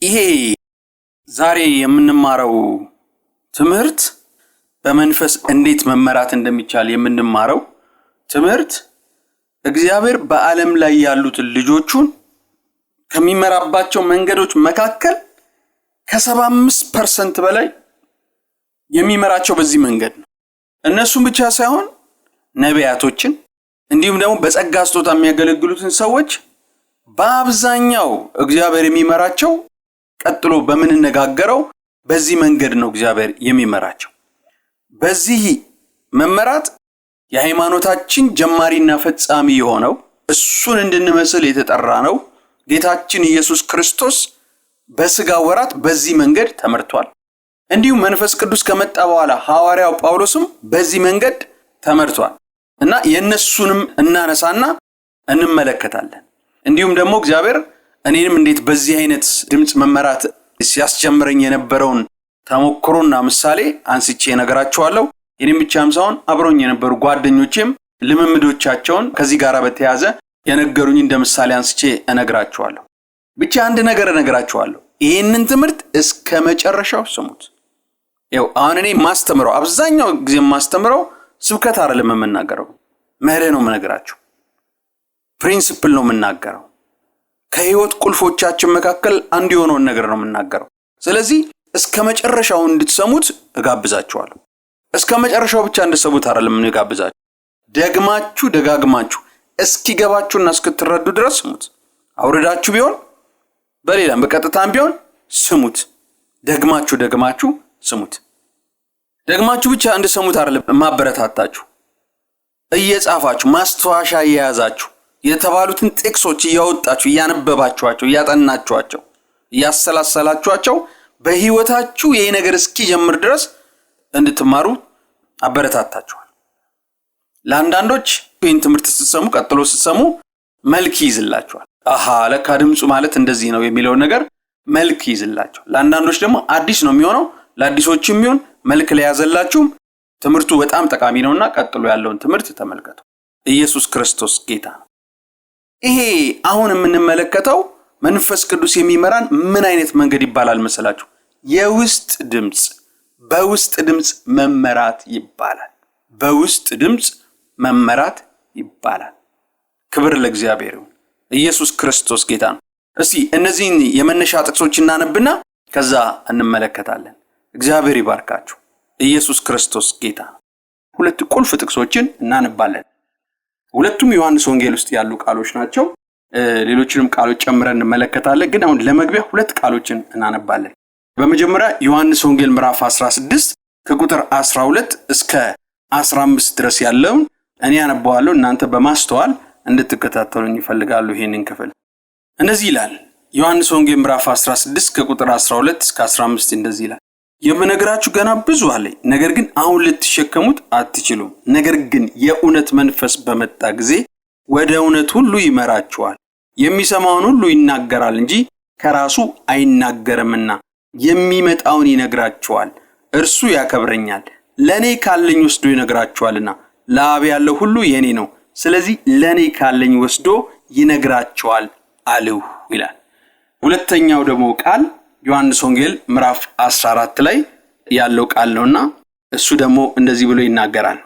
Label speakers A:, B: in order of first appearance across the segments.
A: ይሄ ዛሬ የምንማረው ትምህርት በመንፈስ እንዴት መመራት እንደሚቻል የምንማረው ትምህርት እግዚአብሔር በዓለም ላይ ያሉትን ልጆቹን ከሚመራባቸው መንገዶች መካከል ከ75% በላይ የሚመራቸው በዚህ መንገድ ነው። እነሱም ብቻ ሳይሆን ነቢያቶችን እንዲሁም ደግሞ በጸጋ ስጦታ የሚያገለግሉትን ሰዎች በአብዛኛው እግዚአብሔር የሚመራቸው ቀጥሎ በመነጋገረው በዚህ መንገድ ነው እግዚአብሔር የሚመራቸው። በዚህ መመራት የሃይማኖታችን ጀማሪና ፈጻሚ የሆነው እሱን እንድንመስል የተጠራ ነው ጌታችን ኢየሱስ ክርስቶስ በስጋ ወራት በዚህ መንገድ ተመርቷል። እንዲሁም መንፈስ ቅዱስ ከመጣ በኋላ ሐዋርያው ጳውሎስም በዚህ መንገድ ተመርቷል እና የነሱንም እናነሳና እንመለከታለን። እንዲሁም ደግሞ እግዚአብሔር እኔንም እንዴት በዚህ አይነት ድምጽ መመራት ሲያስጀምረኝ የነበረውን ተሞክሮና ምሳሌ አንስቼ ነገራችኋለሁ። የኔም ብቻም ሳይሆን አብሮኝ የነበሩ ጓደኞቼም ልምምዶቻቸውን ከዚህ ጋር በተያያዘ የነገሩኝ እንደ ምሳሌ አንስቼ እነግራችኋለሁ። ብቻ አንድ ነገር እነግራችኋለሁ። ይሄንን ትምህርት እስከ መጨረሻው ስሙት። ያው አሁን እኔ ማስተምረው አብዛኛው ጊዜ ማስተምረው ስብከት አይደለም የምናገረው፣ መርህ ነው የምነግራችሁ፣ ፕሪንሲፕል ነው የምናገረው። ከህይወት ቁልፎቻችን መካከል አንዱ የሆነውን ነገር ነው የምናገረው። ስለዚህ እስከ መጨረሻው እንድትሰሙት እጋብዛችኋለሁ። እስከ መጨረሻው ብቻ እንድትሰሙት አይደለም እጋብዛችሁ፣ ደግማችሁ ደጋግማችሁ እስኪገባችሁና እስክትረዱ ድረስ ስሙት። አውርዳችሁ ቢሆን በሌላም በቀጥታም ቢሆን ስሙት። ደግማችሁ ስሙት። ደግማችሁ ብቻ እንድትሰሙት አይደለም ማበረታታችሁ፣ እየጻፋችሁ ማስተዋሻ እየያዛችሁ የተባሉትን ጥቅሶች እያወጣችሁ እያነበባችኋቸው እያጠናችኋቸው እያሰላሰላችኋቸው በህይወታችሁ ይሄ ነገር እስኪጀምር ድረስ እንድትማሩ አበረታታችኋል። ለአንዳንዶች ይህን ትምህርት ስትሰሙ ቀጥሎ ስትሰሙ መልክ ይይዝላችኋል። አሃ ለካ ድምፁ ማለት እንደዚህ ነው የሚለው ነገር መልክ ይይዝላችኋል። ለአንዳንዶች ደግሞ አዲስ ነው የሚሆነው። ለአዲሶችም ይሁን መልክ ለያዘላችሁም ትምህርቱ በጣም ጠቃሚ ነውና ቀጥሎ ያለውን ትምህርት ተመልከቱ። ኢየሱስ ክርስቶስ ጌታ ነው። ይሄ አሁን የምንመለከተው መንፈስ ቅዱስ የሚመራን ምን አይነት መንገድ ይባላል መሰላችሁ? የውስጥ ድምጽ፣ በውስጥ ድምጽ መመራት ይባላል። በውስጥ ድምጽ መመራት ይባላል። ክብር ለእግዚአብሔር ይሁን። ኢየሱስ ክርስቶስ ጌታ ነው። እስቲ እነዚህን የመነሻ ጥቅሶች እናነብና ከዛ እንመለከታለን። እግዚአብሔር ይባርካችሁ። ኢየሱስ ክርስቶስ ጌታ ነው። ሁለት ቁልፍ ጥቅሶችን እናነባለን። ሁለቱም ዮሐንስ ወንጌል ውስጥ ያሉ ቃሎች ናቸው። ሌሎችንም ቃሎች ጨምረን እንመለከታለን። ግን አሁን ለመግቢያ ሁለት ቃሎችን እናነባለን። በመጀመሪያ ዮሐንስ ወንጌል ምዕራፍ 16 ከቁጥር 12 እስከ 15 ድረስ ያለውን እኔ አነባዋለሁ። እናንተ በማስተዋል እንድትከታተሉኝ ይፈልጋሉ። ይሄንን ክፍል እንደዚህ ይላል። ዮሐንስ ወንጌል ምዕራፍ 16 ከቁጥር 12 እስከ 15 እንደዚህ ይላል። የምነግራችሁ ገና ብዙ አለ፣ ነገር ግን አሁን ልትሸከሙት አትችሉም። ነገር ግን የእውነት መንፈስ በመጣ ጊዜ ወደ እውነት ሁሉ ይመራችኋል። የሚሰማውን ሁሉ ይናገራል እንጂ ከራሱ አይናገርምና የሚመጣውን ይነግራችኋል። እርሱ ያከብረኛል። ለኔ ካለኝ ወስዶ ይነግራችኋልና ለአብ ያለው ሁሉ የኔ ነው። ስለዚህ ለኔ ካለኝ ወስዶ ይነግራችኋል አለው ይላል። ሁለተኛው ደግሞ ቃል ዮሐንስ ወንጌል ምዕራፍ 14 ላይ ያለው ቃል ነውና እሱ ደግሞ እንደዚህ ብሎ ይናገራል።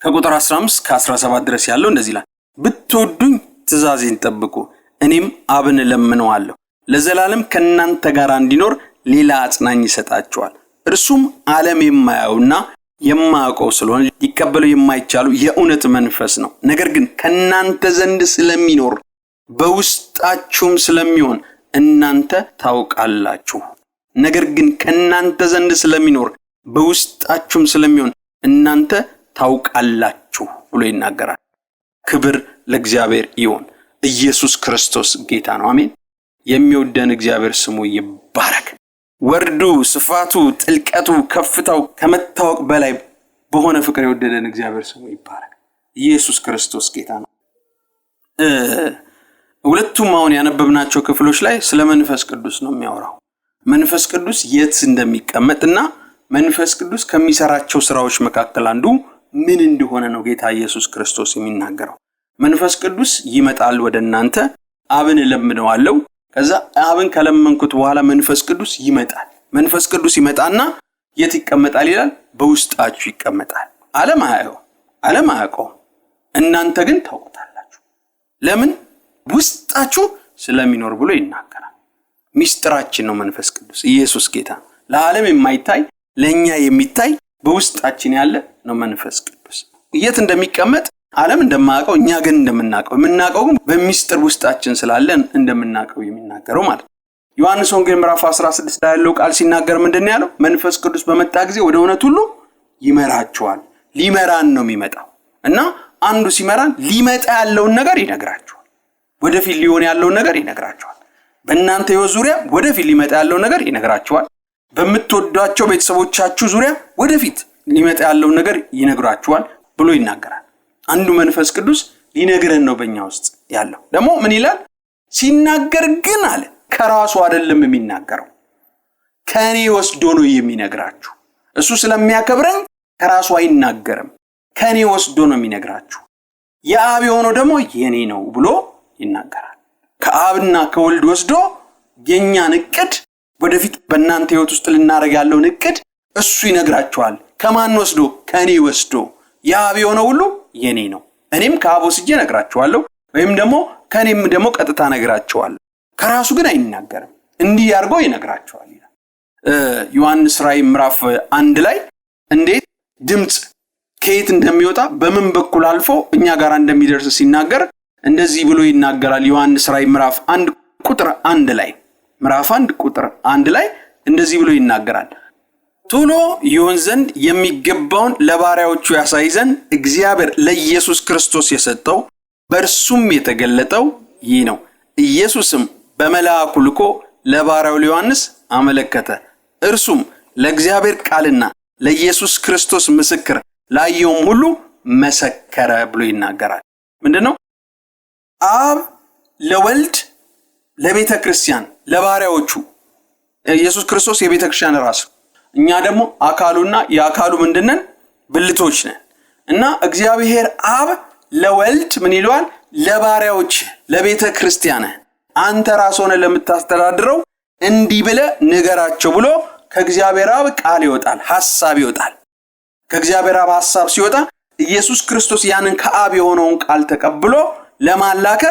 A: ከቁጥር 15 እስከ 17 ድረስ ያለው እንደዚህ ይላል። ብትወዱኝ ትእዛዜን ጠብቁ፣ እኔም አብን እለምነዋለሁ ለዘላለም ከእናንተ ጋር እንዲኖር ሌላ አጽናኝ ይሰጣችኋል። እርሱም ዓለም የማያውና የማያውቀው ስለሆነ ሊቀበለው የማይቻሉ የእውነት መንፈስ ነው። ነገር ግን ከእናንተ ዘንድ ስለሚኖር በውስጣችሁም ስለሚሆን እናንተ ታውቃላችሁ። ነገር ግን ከእናንተ ዘንድ ስለሚኖር በውስጣችሁም ስለሚሆን እናንተ ታውቃላችሁ ብሎ ይናገራል። ክብር ለእግዚአብሔር ይሁን። ኢየሱስ ክርስቶስ ጌታ ነው። አሜን። የሚወደን እግዚአብሔር ስሙ ይባረክ። ወርዱ፣ ስፋቱ፣ ጥልቀቱ፣ ከፍታው ከመታወቅ በላይ በሆነ ፍቅር የወደደን እግዚአብሔር ስሙ ይባረክ። ኢየሱስ ክርስቶስ ጌታ ነው። ሁለቱም አሁን ያነበብናቸው ክፍሎች ላይ ስለ መንፈስ ቅዱስ ነው የሚያወራው። መንፈስ ቅዱስ የት እንደሚቀመጥና መንፈስ ቅዱስ ከሚሰራቸው ስራዎች መካከል አንዱ ምን እንደሆነ ነው ጌታ ኢየሱስ ክርስቶስ የሚናገረው። መንፈስ ቅዱስ ይመጣል ወደ እናንተ፣ አብን እለምነዋለሁ ከዛ አብን ከለመንኩት በኋላ መንፈስ ቅዱስ ይመጣል። መንፈስ ቅዱስ ይመጣና የት ይቀመጣል ይላል? በውስጣችሁ ይቀመጣል። ዓለም አያውቀው፣ እናንተ ግን ታውቁታላችሁ። ለምን? ውስጣችሁ ስለሚኖር ብሎ ይናገራል። ሚስጥራችን ነው መንፈስ ቅዱስ። ኢየሱስ ጌታ። ለዓለም የማይታይ ለኛ የሚታይ በውስጣችን ያለ ነው መንፈስ ቅዱስ። የት እንደሚቀመጥ ዓለም እንደማያውቀው እኛ ግን እንደምናውቀው፣ የምናውቀው ግን በሚስጥር ውስጣችን ስላለን እንደምናውቀው የሚናገረው ማለት ነው። ዮሐንስ ወንጌል ምዕራፍ 16 ላይ ያለው ቃል ሲናገር ምንድነው ያለው? መንፈስ ቅዱስ በመጣ ጊዜ ወደ እውነት ሁሉ ይመራችኋል። ሊመራን ነው የሚመጣው እና አንዱ ሲመራን ሊመጣ ያለውን ነገር ይነግራችኋል። ወደፊት ሊሆን ያለውን ነገር ይነግራችኋል። በእናንተ ሕይወት ዙሪያ ወደፊት ሊመጣ ያለውን ነገር ይነግራችኋል። በምትወዷቸው ቤተሰቦቻችሁ ዙሪያ ወደፊት ሊመጣ ያለውን ነገር ይነግራችኋል ብሎ ይናገራል። አንዱ መንፈስ ቅዱስ ሊነግረን ነው በእኛ ውስጥ ያለው። ደግሞ ምን ይላል? ሲናገር ግን አለ ከራሱ አይደለም የሚናገረው፣ ከኔ ወስዶ ነው የሚነግራችሁ። እሱ ስለሚያከብረኝ ከራሱ አይናገርም፣ ከኔ ወስዶ ነው የሚነግራችሁ። የአብ የሆነው ደግሞ የኔ ነው ብሎ ይናገራል። ከአብና ከወልድ ወስዶ የኛን እቅድ ወደፊት በእናንተ ሕይወት ውስጥ ልናደርግ ያለውን እቅድ እሱ ይነግራችኋል። ከማን ወስዶ? ከኔ ወስዶ። የአብ የሆነው ሁሉ የኔ ነው፣ እኔም ከአብ ወስጄ እነግራችኋለሁ፣ ወይም ደግሞ ከኔም ደግሞ ቀጥታ እነግራችኋለሁ። ከራሱ ግን አይናገርም፣ እንዲህ አድርጎ ይነግራችኋል ይላል። ዮሐንስ ራእይ ምዕራፍ 1 ላይ እንዴት ድምጽ ከየት እንደሚወጣ በምን በኩል አልፎ እኛ ጋር እንደሚደርስ ሲናገር እንደዚህ ብሎ ይናገራል። ዮሐንስ ራእይ ምዕራፍ 1 ቁጥር 1 ላይ ምዕራፍ 1 ቁጥር 1 ላይ እንደዚህ ብሎ ይናገራል። ቶሎ ይሆን ዘንድ የሚገባውን ለባሪያዎቹ ያሳይ ዘንድ እግዚአብሔር ለኢየሱስ ክርስቶስ የሰጠው በእርሱም የተገለጠው ይህ ነው። ኢየሱስም በመልአኩ ልኮ ለባሪያው ለዮሐንስ አመለከተ። እርሱም ለእግዚአብሔር ቃልና ለኢየሱስ ክርስቶስ ምስክር ላየውም ሁሉ መሰከረ ብሎ ይናገራል። ምንድነው? አብ ለወልድ ለቤተ ክርስቲያን ለባሪያዎቹ፣ ኢየሱስ ክርስቶስ የቤተ ክርስቲያን ራስ፣ እኛ ደግሞ አካሉና የአካሉ ምንድነን? ብልቶች ነን። እና እግዚአብሔር አብ ለወልድ ምን ይለዋል? ለባሪያዎች ለቤተ ክርስቲያን አንተ ራስ ሆነ ለምታስተዳድረው እንዲህ ብለህ ንገራቸው ብሎ ከእግዚአብሔር አብ ቃል ይወጣል፣ ሐሳብ ይወጣል። ከእግዚአብሔር አብ ሐሳብ ሲወጣ ኢየሱስ ክርስቶስ ያንን ከአብ የሆነውን ቃል ተቀብሎ ለማላከ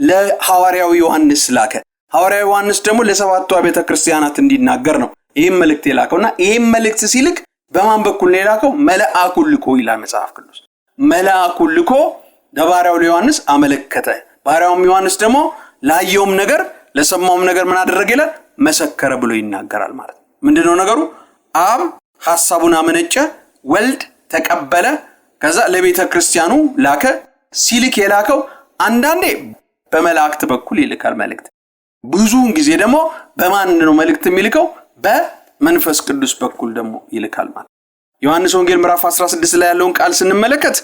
A: ለሐዋርያው ዮሐንስ ላከ። ሐዋርያው ዮሐንስ ደግሞ ለሰባቱ ቤተ ክርስቲያናት እንዲናገር ነው ይህም መልእክት የላከውና ይህም መልእክት ሲልክ በማን በኩል ነው የላከው? መልአኩን ልኮ ይላል መጽሐፍ ቅዱስ። መልአኩን ልኮ ለባሪያው ለዮሐንስ አመለከተ። ባሪያውም ዮሐንስ ደግሞ ላየውም ነገር ለሰማውም ነገር ምን አደረገ ይላል? መሰከረ ብሎ ይናገራል ማለት ነው። ምንድነው ነገሩ? አብ ሐሳቡን አመነጨ፣ ወልድ ተቀበለ፣ ከዛ ለቤተ ክርስቲያኑ ላከ። ሲልክ የላከው አንዳንዴ በመላእክት በኩል ይልካል መልእክት። ብዙውን ጊዜ ደግሞ በማን ነው መልእክት የሚልከው? በመንፈስ ቅዱስ በኩል ደግሞ ይልካል ማለት። ዮሐንስ ወንጌል ምዕራፍ 16 ላይ ያለውን ቃል ስንመለከት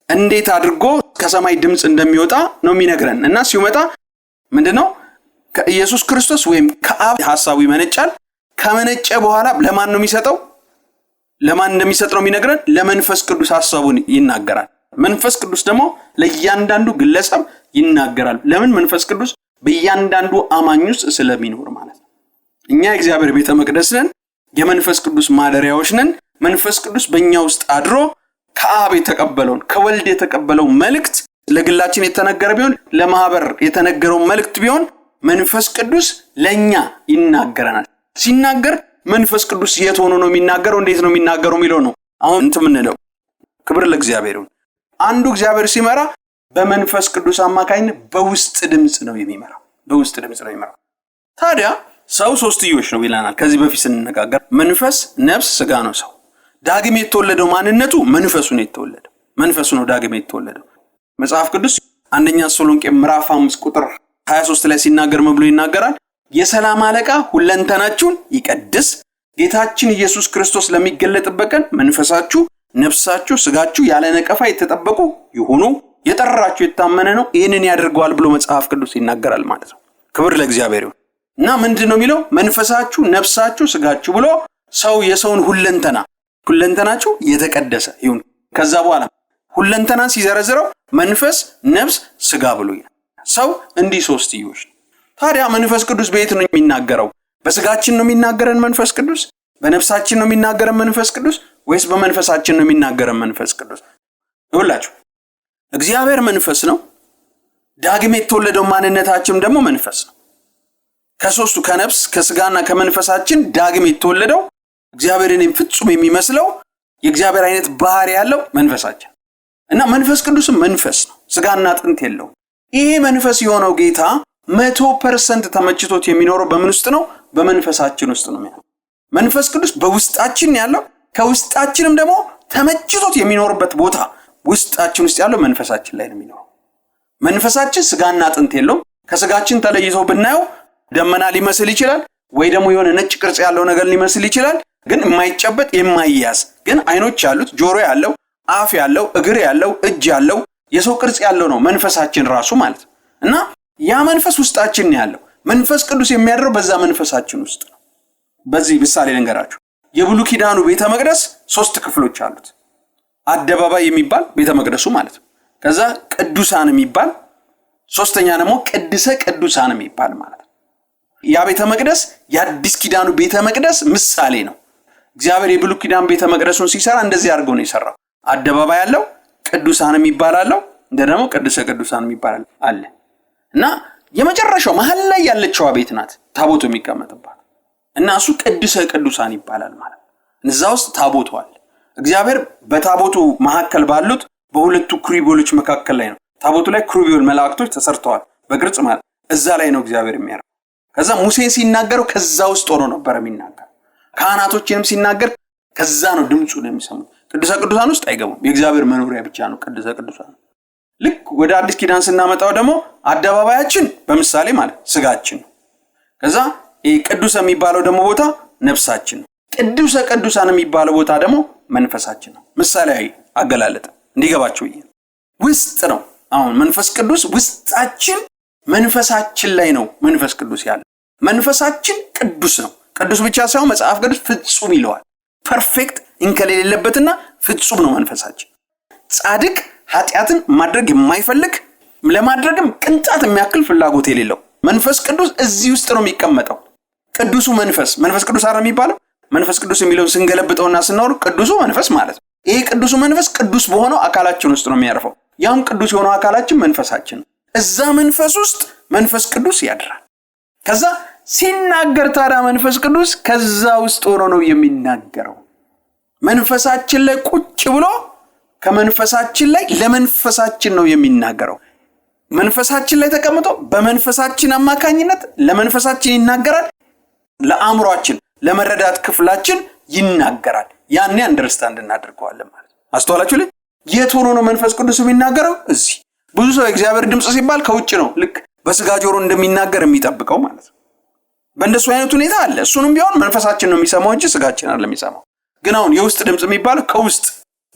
A: እንዴት አድርጎ ከሰማይ ድምጽ እንደሚወጣ ነው የሚነግረን። እና ሲመጣ ምንድነው? ከኢየሱስ ክርስቶስ ወይም ከአብ ሐሳቡ ይመነጫል። ከመነጨ በኋላ ለማን ነው የሚሰጠው? ለማን እንደሚሰጥ ነው የሚነግረን? ለመንፈስ ቅዱስ ሐሳቡን ይናገራል። መንፈስ ቅዱስ ደግሞ ለእያንዳንዱ ግለሰብ ይናገራል። ለምን? መንፈስ ቅዱስ በእያንዳንዱ አማኝ ውስጥ ስለሚኖር ማለት ነው። እኛ የእግዚአብሔር ቤተ መቅደስ ነን፣ የመንፈስ ቅዱስ ማደሪያዎች ነን። መንፈስ ቅዱስ በእኛ ውስጥ አድሮ ከአብ የተቀበለውን ከወልድ የተቀበለው መልእክት ለግላችን የተነገረ ቢሆን ለማህበር የተነገረው መልእክት ቢሆን መንፈስ ቅዱስ ለኛ ይናገረናል። ሲናገር መንፈስ ቅዱስ የት ሆኖ ነው የሚናገረው? እንዴት ነው የሚናገረው የሚለው ነው አሁን እንትን ምንለው። ክብር ለእግዚአብሔር ይሁን። አንዱ እግዚአብሔር ሲመራ በመንፈስ ቅዱስ አማካኝነት በውስጥ ድምጽ ነው የሚመራው። በውስጥ ድምጽ ነው የሚመራው። ታዲያ ሰው ሶስትዮሽ ነው ይላናል ከዚህ በፊት ስንነጋገር። መንፈስ፣ ነፍስ፣ ስጋ ነው ሰው። ዳግም የተወለደው ማንነቱ መንፈሱ ነው የተወለደው። መንፈሱ ነው ዳግም የተወለደው። መጽሐፍ ቅዱስ አንደኛ ተሰሎንቄ ምዕራፍ 5 ቁጥር 23 ላይ ሲናገር ብሎ ይናገራል። የሰላም አለቃ ሁለንተናችሁን ይቀድስ፣ ጌታችን ኢየሱስ ክርስቶስ ለሚገለጥበት ቀን መንፈሳችሁ፣ ነፍሳችሁ፣ ስጋችሁ ያለ ነቀፋ የተጠበቁ ይሁኑ፣ የጠራችሁ የታመነ ነው፣ ይህንን ያደርገዋል ብሎ መጽሐፍ ቅዱስ ይናገራል ማለት ነው። ክብር ለእግዚአብሔር ይሁን። እና ምንድነው የሚለው? መንፈሳችሁ፣ ነፍሳችሁ፣ ስጋችሁ ብሎ ሰው የሰውን ሁለንተናችሁ የተቀደሰ ይሁን። ከዛ በኋላ ሁለንተናን ሲዘረዝረው መንፈስ፣ ነፍስ፣ ስጋ ብሎ ይላል። ሰው እንዲህ ሶስትዮሽ ነው። ታዲያ መንፈስ ቅዱስ በየት ነው የሚናገረው? በስጋችን ነው የሚናገረን መንፈስ ቅዱስ? በነፍሳችን ነው የሚናገረን መንፈስ ቅዱስ? ወይስ በመንፈሳችን ነው የሚናገረን መንፈስ ቅዱስ? ይኸውላችሁ እግዚአብሔር መንፈስ ነው። ዳግም የተወለደው ማንነታችን ደግሞ መንፈስ ነው። ከሶስቱ ከነፍስ ከስጋና ከመንፈሳችን ዳግም የተወለደው እግዚአብሔርን ፍጹም የሚመስለው የእግዚአብሔር አይነት ባህሪ ያለው መንፈሳችን እና መንፈስ ቅዱስም መንፈስ ነው፣ ስጋና አጥንት የለውም። ይሄ መንፈስ የሆነው ጌታ 100% ተመችቶት የሚኖረው በምን ውስጥ ነው? በመንፈሳችን ውስጥ ነው ያለው። መንፈስ ቅዱስ በውስጣችን ያለው ከውስጣችንም ደግሞ ተመችቶት የሚኖርበት ቦታ ውስጣችን ውስጥ ያለው መንፈሳችን ላይ ነው የሚኖረው። መንፈሳችን ስጋና አጥንት የለውም። ከስጋችን ተለይቶ ብናየው ደመና ሊመስል ይችላል፣ ወይ ደግሞ የሆነ ነጭ ቅርጽ ያለው ነገር ሊመስል ይችላል። ግን የማይጨበጥ የማይያዝ ግን አይኖች ያሉት ጆሮ ያለው አፍ ያለው እግር ያለው እጅ ያለው የሰው ቅርጽ ያለው ነው መንፈሳችን ራሱ ማለት ነው። እና ያ መንፈስ ውስጣችን ነው ያለው። መንፈስ ቅዱስ የሚያድረው በዛ መንፈሳችን ውስጥ ነው። በዚህ ምሳሌ ልንገራችሁ። የብሉይ ኪዳኑ ቤተ መቅደስ 3 ክፍሎች አሉት። አደባባይ የሚባል ቤተ መቅደሱ ማለት ነው። ከዛ ቅዱሳን የሚባል፣ ሶስተኛ ደግሞ ቅድስተ ቅዱሳን የሚባል ማለት ነው። ያ ቤተ መቅደስ የአዲስ ኪዳኑ ቤተ መቅደስ ምሳሌ ነው። እግዚአብሔር የብሉይ ኪዳን ቤተ መቅደሱን ሲሰራ እንደዚህ አድርጎ ነው የሰራው። አደባባይ ያለው ቅዱሳን የሚባል አለው፣ እንደ ደግሞ ቅድስተ ቅዱሳን የሚባል አለ። እና የመጨረሻው መሃል ላይ ያለችው ቤት ናት ታቦቱ የሚቀመጥባት እና እሱ ቅድስተ ቅዱሳን ይባላል ማለት ነው። እዛ ውስጥ ታቦቱ አለ። እግዚአብሔር በታቦቱ መካከል ባሉት በሁለቱ ክሩቤሎች መካከል ላይ ነው። ታቦቱ ላይ ክሩቤል መላእክቶች ተሰርተዋል በግልጽ ማለት እዛ ላይ ነው እግዚአብሔር የሚያርፈው። ከዛ ሙሴን ሲናገረው ከዛ ውስጥ ሆኖ ነበር የሚናገር። ካህናቶችንም ሲናገር ከዛ ነው ድምጹን የሚሰሙት። ቅድስተ ቅዱሳን ውስጥ አይገቡም። የእግዚአብሔር መኖሪያ ብቻ ነው ቅድስተ ቅዱሳን። ልክ ወደ አዲስ ኪዳን ስናመጣው ደግሞ አደባባያችን በምሳሌ ማለት ስጋችን ነው። ከዛ ቅዱስ የሚባለው ደግሞ ቦታ ነፍሳችን ነው። ቅዱሰ ቅዱሳን የሚባለው ቦታ ደግሞ መንፈሳችን ነው። ምሳሌያዊ አገላለጥ እንዲገባችሁ ውስጥ ነው። አሁን መንፈስ ቅዱስ ውስጣችን መንፈሳችን ላይ ነው መንፈስ ቅዱስ ያለው። መንፈሳችን ቅዱስ ነው። ቅዱስ ብቻ ሳይሆን መጽሐፍ ቅዱስ ፍጹም ይለዋል። ፐርፌክት እንከን የሌለበትና ፍጹም ነው መንፈሳችን። ጻድቅ ኃጢአትን ማድረግ የማይፈልግ ለማድረግም ቅንጣት የሚያክል ፍላጎት የሌለው መንፈስ ቅዱስ እዚህ ውስጥ ነው የሚቀመጠው። ቅዱሱ መንፈስ ቅዱስ አይደል የሚባለው? መንፈስ ቅዱስ የሚለውን ስንገለብጠውና ስናወር ቅዱሱ መንፈስ ማለት ነው። ይሄ ቅዱሱ መንፈስ ቅዱስ በሆነው አካላችን ውስጥ ነው የሚያርፈው። ያም ቅዱስ የሆነው አካላችን መንፈሳችን ነው። እዛ መንፈስ ውስጥ መንፈስ ቅዱስ ያድራል። ከዛ ሲናገር ታዲያ መንፈስ ቅዱስ ከዛ ውስጥ ሆኖ ነው የሚናገረው። መንፈሳችን ላይ ቁጭ ብሎ ከመንፈሳችን ላይ ለመንፈሳችን ነው የሚናገረው። መንፈሳችን ላይ ተቀምጦ በመንፈሳችን አማካኝነት ለመንፈሳችን ይናገራል። ለአእምሮአችን ለመረዳት ክፍላችን ይናገራል። ያኔ አንደርስታንድ እናደርገዋለን ማለት ነው። አስተዋላችሁ? የት ሆኖ ነው መንፈስ ቅዱስ የሚናገረው? እዚህ። ብዙ ሰው እግዚአብሔር ድምጽ ሲባል ከውጭ ነው ልክ በስጋ ጆሮ እንደሚናገር የሚጠብቀው ማለት ነው። በእንደሱ አይነት ሁኔታ አለ። እሱንም ቢሆን መንፈሳችን ነው የሚሰማው እንጂ ስጋችን አይደለም የሚሰማው። ግን አሁን የውስጥ ድምጽ የሚባለው ከውስጥ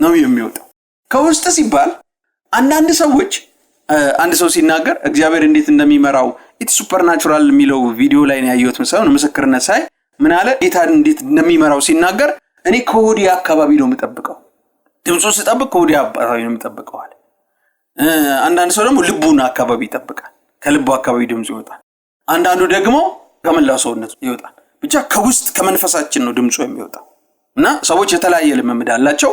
A: ነው የሚወጣው። ከውስጥ ሲባል አንዳንድ ሰዎች አንድ ሰው ሲናገር እግዚአብሔር እንዴት እንደሚመራው ኢት ሱፐርናቹራል የሚለው ቪዲዮ ላይ ነው ያየሁት። መሰለኝ ምስክርነት ሳይ ምን አለ ጌታ እንዴት እንደሚመራው ሲናገር እኔ ከሆዲ አካባቢ ነው የምጠብቀው፣ ድምጹን ስጠብቅ ከሆዲ አካባቢ ነው የምጠብቀው አለ። አንዳንድ ሰው ደግሞ ልቡን አካባቢ ይጠብቃል፣ ከልቡ አካባቢ ድምጹ ይወጣል። አንዳንዱ ደግሞ ከመላው ሰውነቱ ይወጣል። ብቻ ከውስጥ ከመንፈሳችን ነው ድምጹ የሚወጣው። እና ሰዎች የተለያየ ልምምድ አላቸው።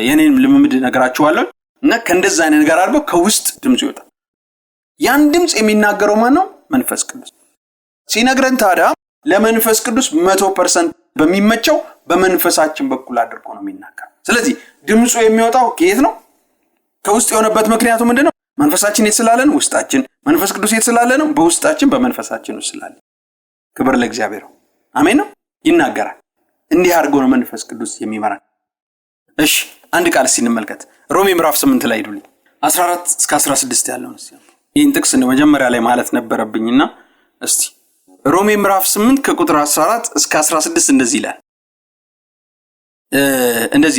A: የኔንም ልምምድ ነገራችኋለሁ። እና ከእንደዛ አይነት ነገር አድርጎ ከውስጥ ድምጹ ይወጣል። ያን ድምጽ የሚናገረው ማን ነው? መንፈስ ቅዱስ ሲነግረን ታዲያ ለመንፈስ ቅዱስ 100% በሚመቸው በመንፈሳችን በኩል አድርጎ ነው የሚናገረው። ስለዚህ ድምጹ የሚወጣው ከየት ነው? ከውስጥ የሆነበት ምክንያቱ ምንድነው? መንፈሳችን የት ስላለ ነው? ውስጣችን። መንፈስ ቅዱስ የት ስላለ ነው? በውስጣችን በመንፈሳችን ውስጥ ስላለ። ክብር ለእግዚአብሔር። አሜን ነው። ይናገራል። እንዲህ አድርጎ ነው መንፈስ ቅዱስ የሚመራን። እሺ አንድ ቃል እንመልከት። ሮሜ ምዕራፍ 8 ላይ ሄዱልኝ 14 እስከ 16 ያለውን እስቲ። ይህን ጥቅስ ነው መጀመሪያ ላይ ማለት ነበረብኝና እስቲ ሮሜ ምዕራፍ 8 ከቁጥር 14 እስከ 16 እንደዚህ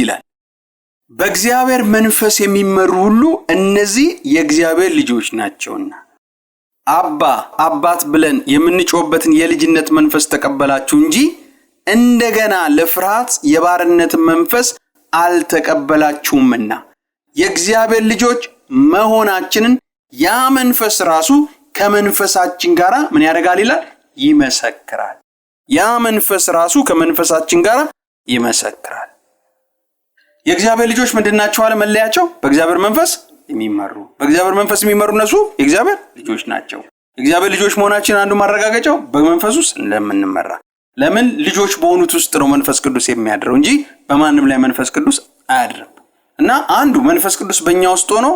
A: ይላል። በእግዚአብሔር መንፈስ የሚመሩ ሁሉ እነዚህ የእግዚአብሔር ልጆች ናቸውና አባት ብለን የምንጮህበትን የልጅነት መንፈስ ተቀበላችሁ እንጂ እንደገና ለፍርሃት የባርነት መንፈስ አልተቀበላችሁምና የእግዚአብሔር ልጆች መሆናችንን ያ መንፈስ ራሱ ከመንፈሳችን ጋር ምን ያደርጋል ይላል? ይመሰክራል። ያ መንፈስ ራሱ ከመንፈሳችን ጋር ይመሰክራል። የእግዚአብሔር ልጆች ምንድናቸው አለ መለያቸው? በእግዚአብሔር መንፈስ የሚመሩ። በእግዚአብሔር መንፈስ የሚመሩ እነሱ የእግዚአብሔር ልጆች ናቸው። የእግዚአብሔር ልጆች መሆናችን አንዱ ማረጋገጫው በመንፈስ ውስጥ እንደምንመራ። ለምን? ልጆች በሆኑት ውስጥ ነው መንፈስ ቅዱስ የሚያድረው እንጂ በማንም ላይ መንፈስ ቅዱስ አያድርም። እና አንዱ መንፈስ ቅዱስ በእኛ ውስጥ ሆኖ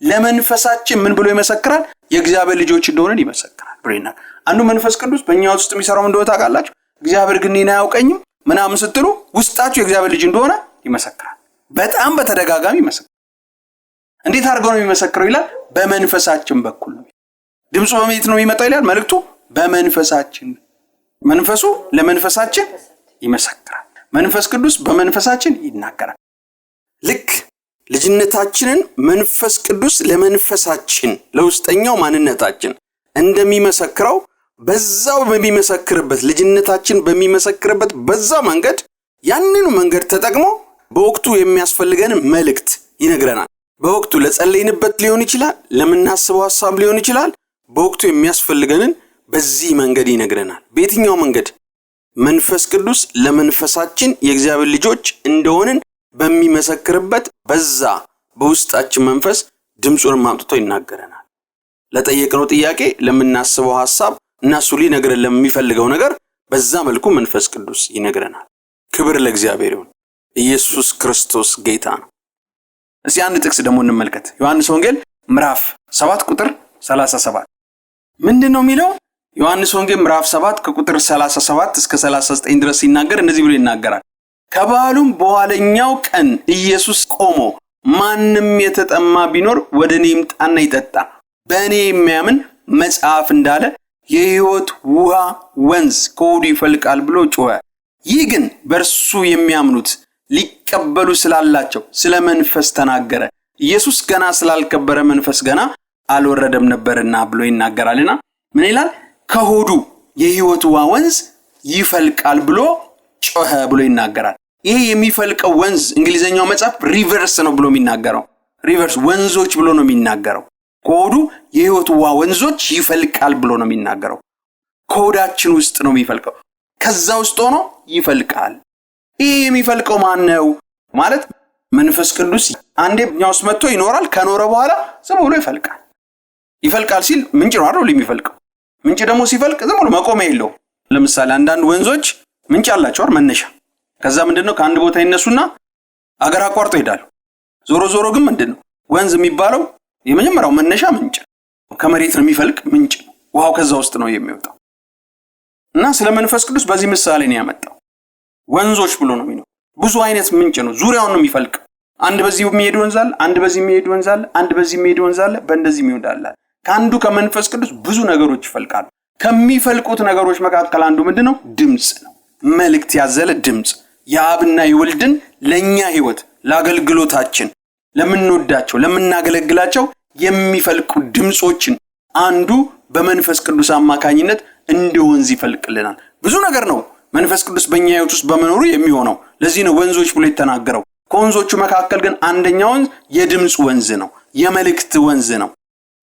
A: ለመንፈሳችን ምን ብሎ ይመሰክራል? የእግዚአብሔር ልጆች እንደሆነን ይመሰክራል። ብሬና አንዱ መንፈስ ቅዱስ በእኛ ውስጥ የሚሰራው እንደሆነ ታውቃላችሁ። እግዚአብሔር ግን እኔን አያውቀኝም ምናምን ስትሉ ውስጣችሁ የእግዚአብሔር ልጅ እንደሆነ ይመሰክራል። በጣም በተደጋጋሚ ይመሰክራል። እንዴት አድርገው ነው የሚመሰክረው ይላል? በመንፈሳችን በኩል ነው። ድምፁ በመሬት ነው የሚመጣው ይላል መልእክቱ። በመንፈሳችን መንፈሱ ለመንፈሳችን ይመሰክራል። መንፈስ ቅዱስ በመንፈሳችን ይናገራል። ልክ ልጅነታችንን መንፈስ ቅዱስ ለመንፈሳችን ለውስጠኛው ማንነታችን እንደሚመሰክረው በዛው በሚመሰክርበት ልጅነታችን በሚመሰክርበት በዛ መንገድ ያንኑ መንገድ ተጠቅሞ በወቅቱ የሚያስፈልገን መልእክት ይነግረናል። በወቅቱ ለጸለይንበት ሊሆን ይችላል፣ ለምናስበው ሐሳብ ሊሆን ይችላል። በወቅቱ የሚያስፈልገንን በዚህ መንገድ ይነግረናል። በየትኛው መንገድ? መንፈስ ቅዱስ ለመንፈሳችን የእግዚአብሔር ልጆች እንደሆንን በሚመሰክርበት በዛ በውስጣችን መንፈስ ድምፁን ማምጥቶ ይናገረናል። ለጠየቅነው ጥያቄ፣ ለምናስበው ሐሳብ እና እሱ ሊነግረን ለሚፈልገው ነገር በዛ መልኩ መንፈስ ቅዱስ ይነግረናል። ክብር ለእግዚአብሔር ይሁን። ኢየሱስ ክርስቶስ ጌታ ነው። እስቲ አንድ ጥቅስ ደግሞ እንመልከት። ዮሐንስ ወንጌል ምዕራፍ 7 ቁጥር 37 ምንድነው የሚለው? ዮሐንስ ወንጌል ምዕራፍ 7 ከቁጥር 37 እስከ 39 ድረስ ሲናገር እንደዚህ ብሎ ይናገራል። ከበዓሉም በኋለኛው ቀን ኢየሱስ ቆሞ ማንም የተጠማ ቢኖር ወደ እኔ ይምጣና ይጠጣ፣ በእኔ የሚያምን መጽሐፍ እንዳለ የሕይወት ውሃ ወንዝ ከሆዱ ይፈልቃል ብሎ ጮኸ። ይህ ግን በእርሱ የሚያምኑት ሊቀበሉ ስላላቸው ስለ መንፈስ ተናገረ። ኢየሱስ ገና ስላልከበረ መንፈስ ገና አልወረደም ነበርና ብሎ ይናገራልና ምን ይላል? ከሆዱ የሕይወት ውሃ ወንዝ ይፈልቃል ብሎ ጮኸ ብሎ ይናገራል። ይሄ የሚፈልቀው ወንዝ እንግሊዘኛው መጽሐፍ ሪቨርስ ነው ብሎ የሚናገረው። ሪቨርስ ወንዞች ብሎ ነው የሚናገረው። ከሆዱ የሕይወት ውሃ ወንዞች ይፈልቃል ብሎ ነው የሚናገረው። ከሆዳችን ውስጥ ነው የሚፈልቀው። ከዛ ውስጥ ሆኖ ይፈልቃል። ይሄ የሚፈልቀው ማን ነው ማለት? መንፈስ ቅዱስ አንዴ እኛ ውስጥ መጥቶ ይኖራል። ከኖረ በኋላ ዝም ብሎ ይፈልቃል። ይፈልቃል ሲል ምንጭ ነው አይደል የሚፈልቀው? ምንጭ ደግሞ ሲፈልቅ ዝም ብሎ መቆሚያ የለው። ለምሳሌ አንዳንድ ወንዞች ምንጭ አላቸው አይደል? መነሻ። ከዛ ምንድነው ከአንድ ቦታ ይነሱና አገር አቋርጦ ይሄዳሉ። ዞሮ ዞሮ ግን ምንድነው ወንዝ የሚባለው? የመጀመሪያው መነሻ ምንጭ ከመሬት ነው የሚፈልቅ ምንጭ ነው። ውሃው ከዛ ውስጥ ነው የሚወጣው። እና ስለ መንፈስ ቅዱስ በዚህ ምሳሌ ነው ያመጣው። ወንዞች ብሎ ነው የሚለው። ብዙ አይነት ምንጭ ነው፣ ዙሪያውን ነው የሚፈልቅ። አንድ በዚህ የሚሄድ ወንዝ አለ፣ አንድ በዚህ የሚሄድ ወንዝ አለ፣ አንድ በዚህ የሚሄድ ወንዝ አለ፣ በእንደዚህ የሚሄድ አለ። ከአንዱ ከመንፈስ ቅዱስ ብዙ ነገሮች ይፈልቃሉ። ከሚፈልቁት ነገሮች መካከል አንዱ ምንድነው? ድምጽ ነው። መልእክት ያዘለ ድምጽ፣ የአብና የወልድን ለኛ ህይወት ለአገልግሎታችን ለምንወዳቸው ለምናገለግላቸው የሚፈልቁ ድምጾችን አንዱ በመንፈስ ቅዱስ አማካኝነት እንደ ወንዝ ይፈልቅልናል። ብዙ ነገር ነው መንፈስ ቅዱስ በእኛ ህይወት ውስጥ በመኖሩ የሚሆነው። ለዚህ ነው ወንዞች ብሎ የተናገረው። ከወንዞቹ መካከል ግን አንደኛው ወንዝ የድምጽ ወንዝ ነው፣ የመልእክት ወንዝ ነው።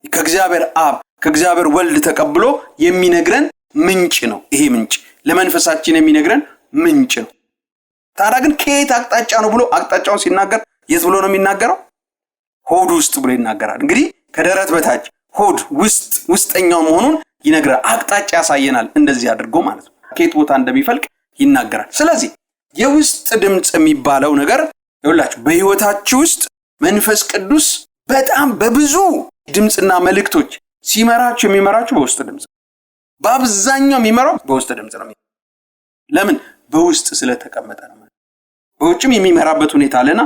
A: ከእግዚአብሔር አብ ከእግዚአብሔር ወልድ ተቀብሎ የሚነግረን ምንጭ ነው። ይሄ ምንጭ ለመንፈሳችን የሚነግረን ምንጭ ነው። ታዲያ ግን ከየት አቅጣጫ ነው ብሎ አቅጣጫውን ሲናገር የት ብሎ ነው የሚናገረው? ሆድ ውስጥ ብሎ ይናገራል። እንግዲህ ከደረት በታች ሆድ ውስጠኛው መሆኑን ይነግራል። አቅጣጫ ያሳየናል። እንደዚህ አድርጎ ማለት ነው ከየት ቦታ እንደሚፈልቅ ይናገራል። ስለዚህ የውስጥ ድምጽ የሚባለው ነገር ይኸውላችሁ በህይወታችሁ ውስጥ መንፈስ ቅዱስ በጣም በብዙ ድምጽና መልእክቶች ሲመራችሁ የሚመራችሁ በውስጥ ድምጽ። በአብዛኛው የሚመራው በውስጥ ድምጽ ነው። ለምን? በውስጥ ስለተቀመጠ ነው። በውጭም የሚመራበት ሁኔታ አለና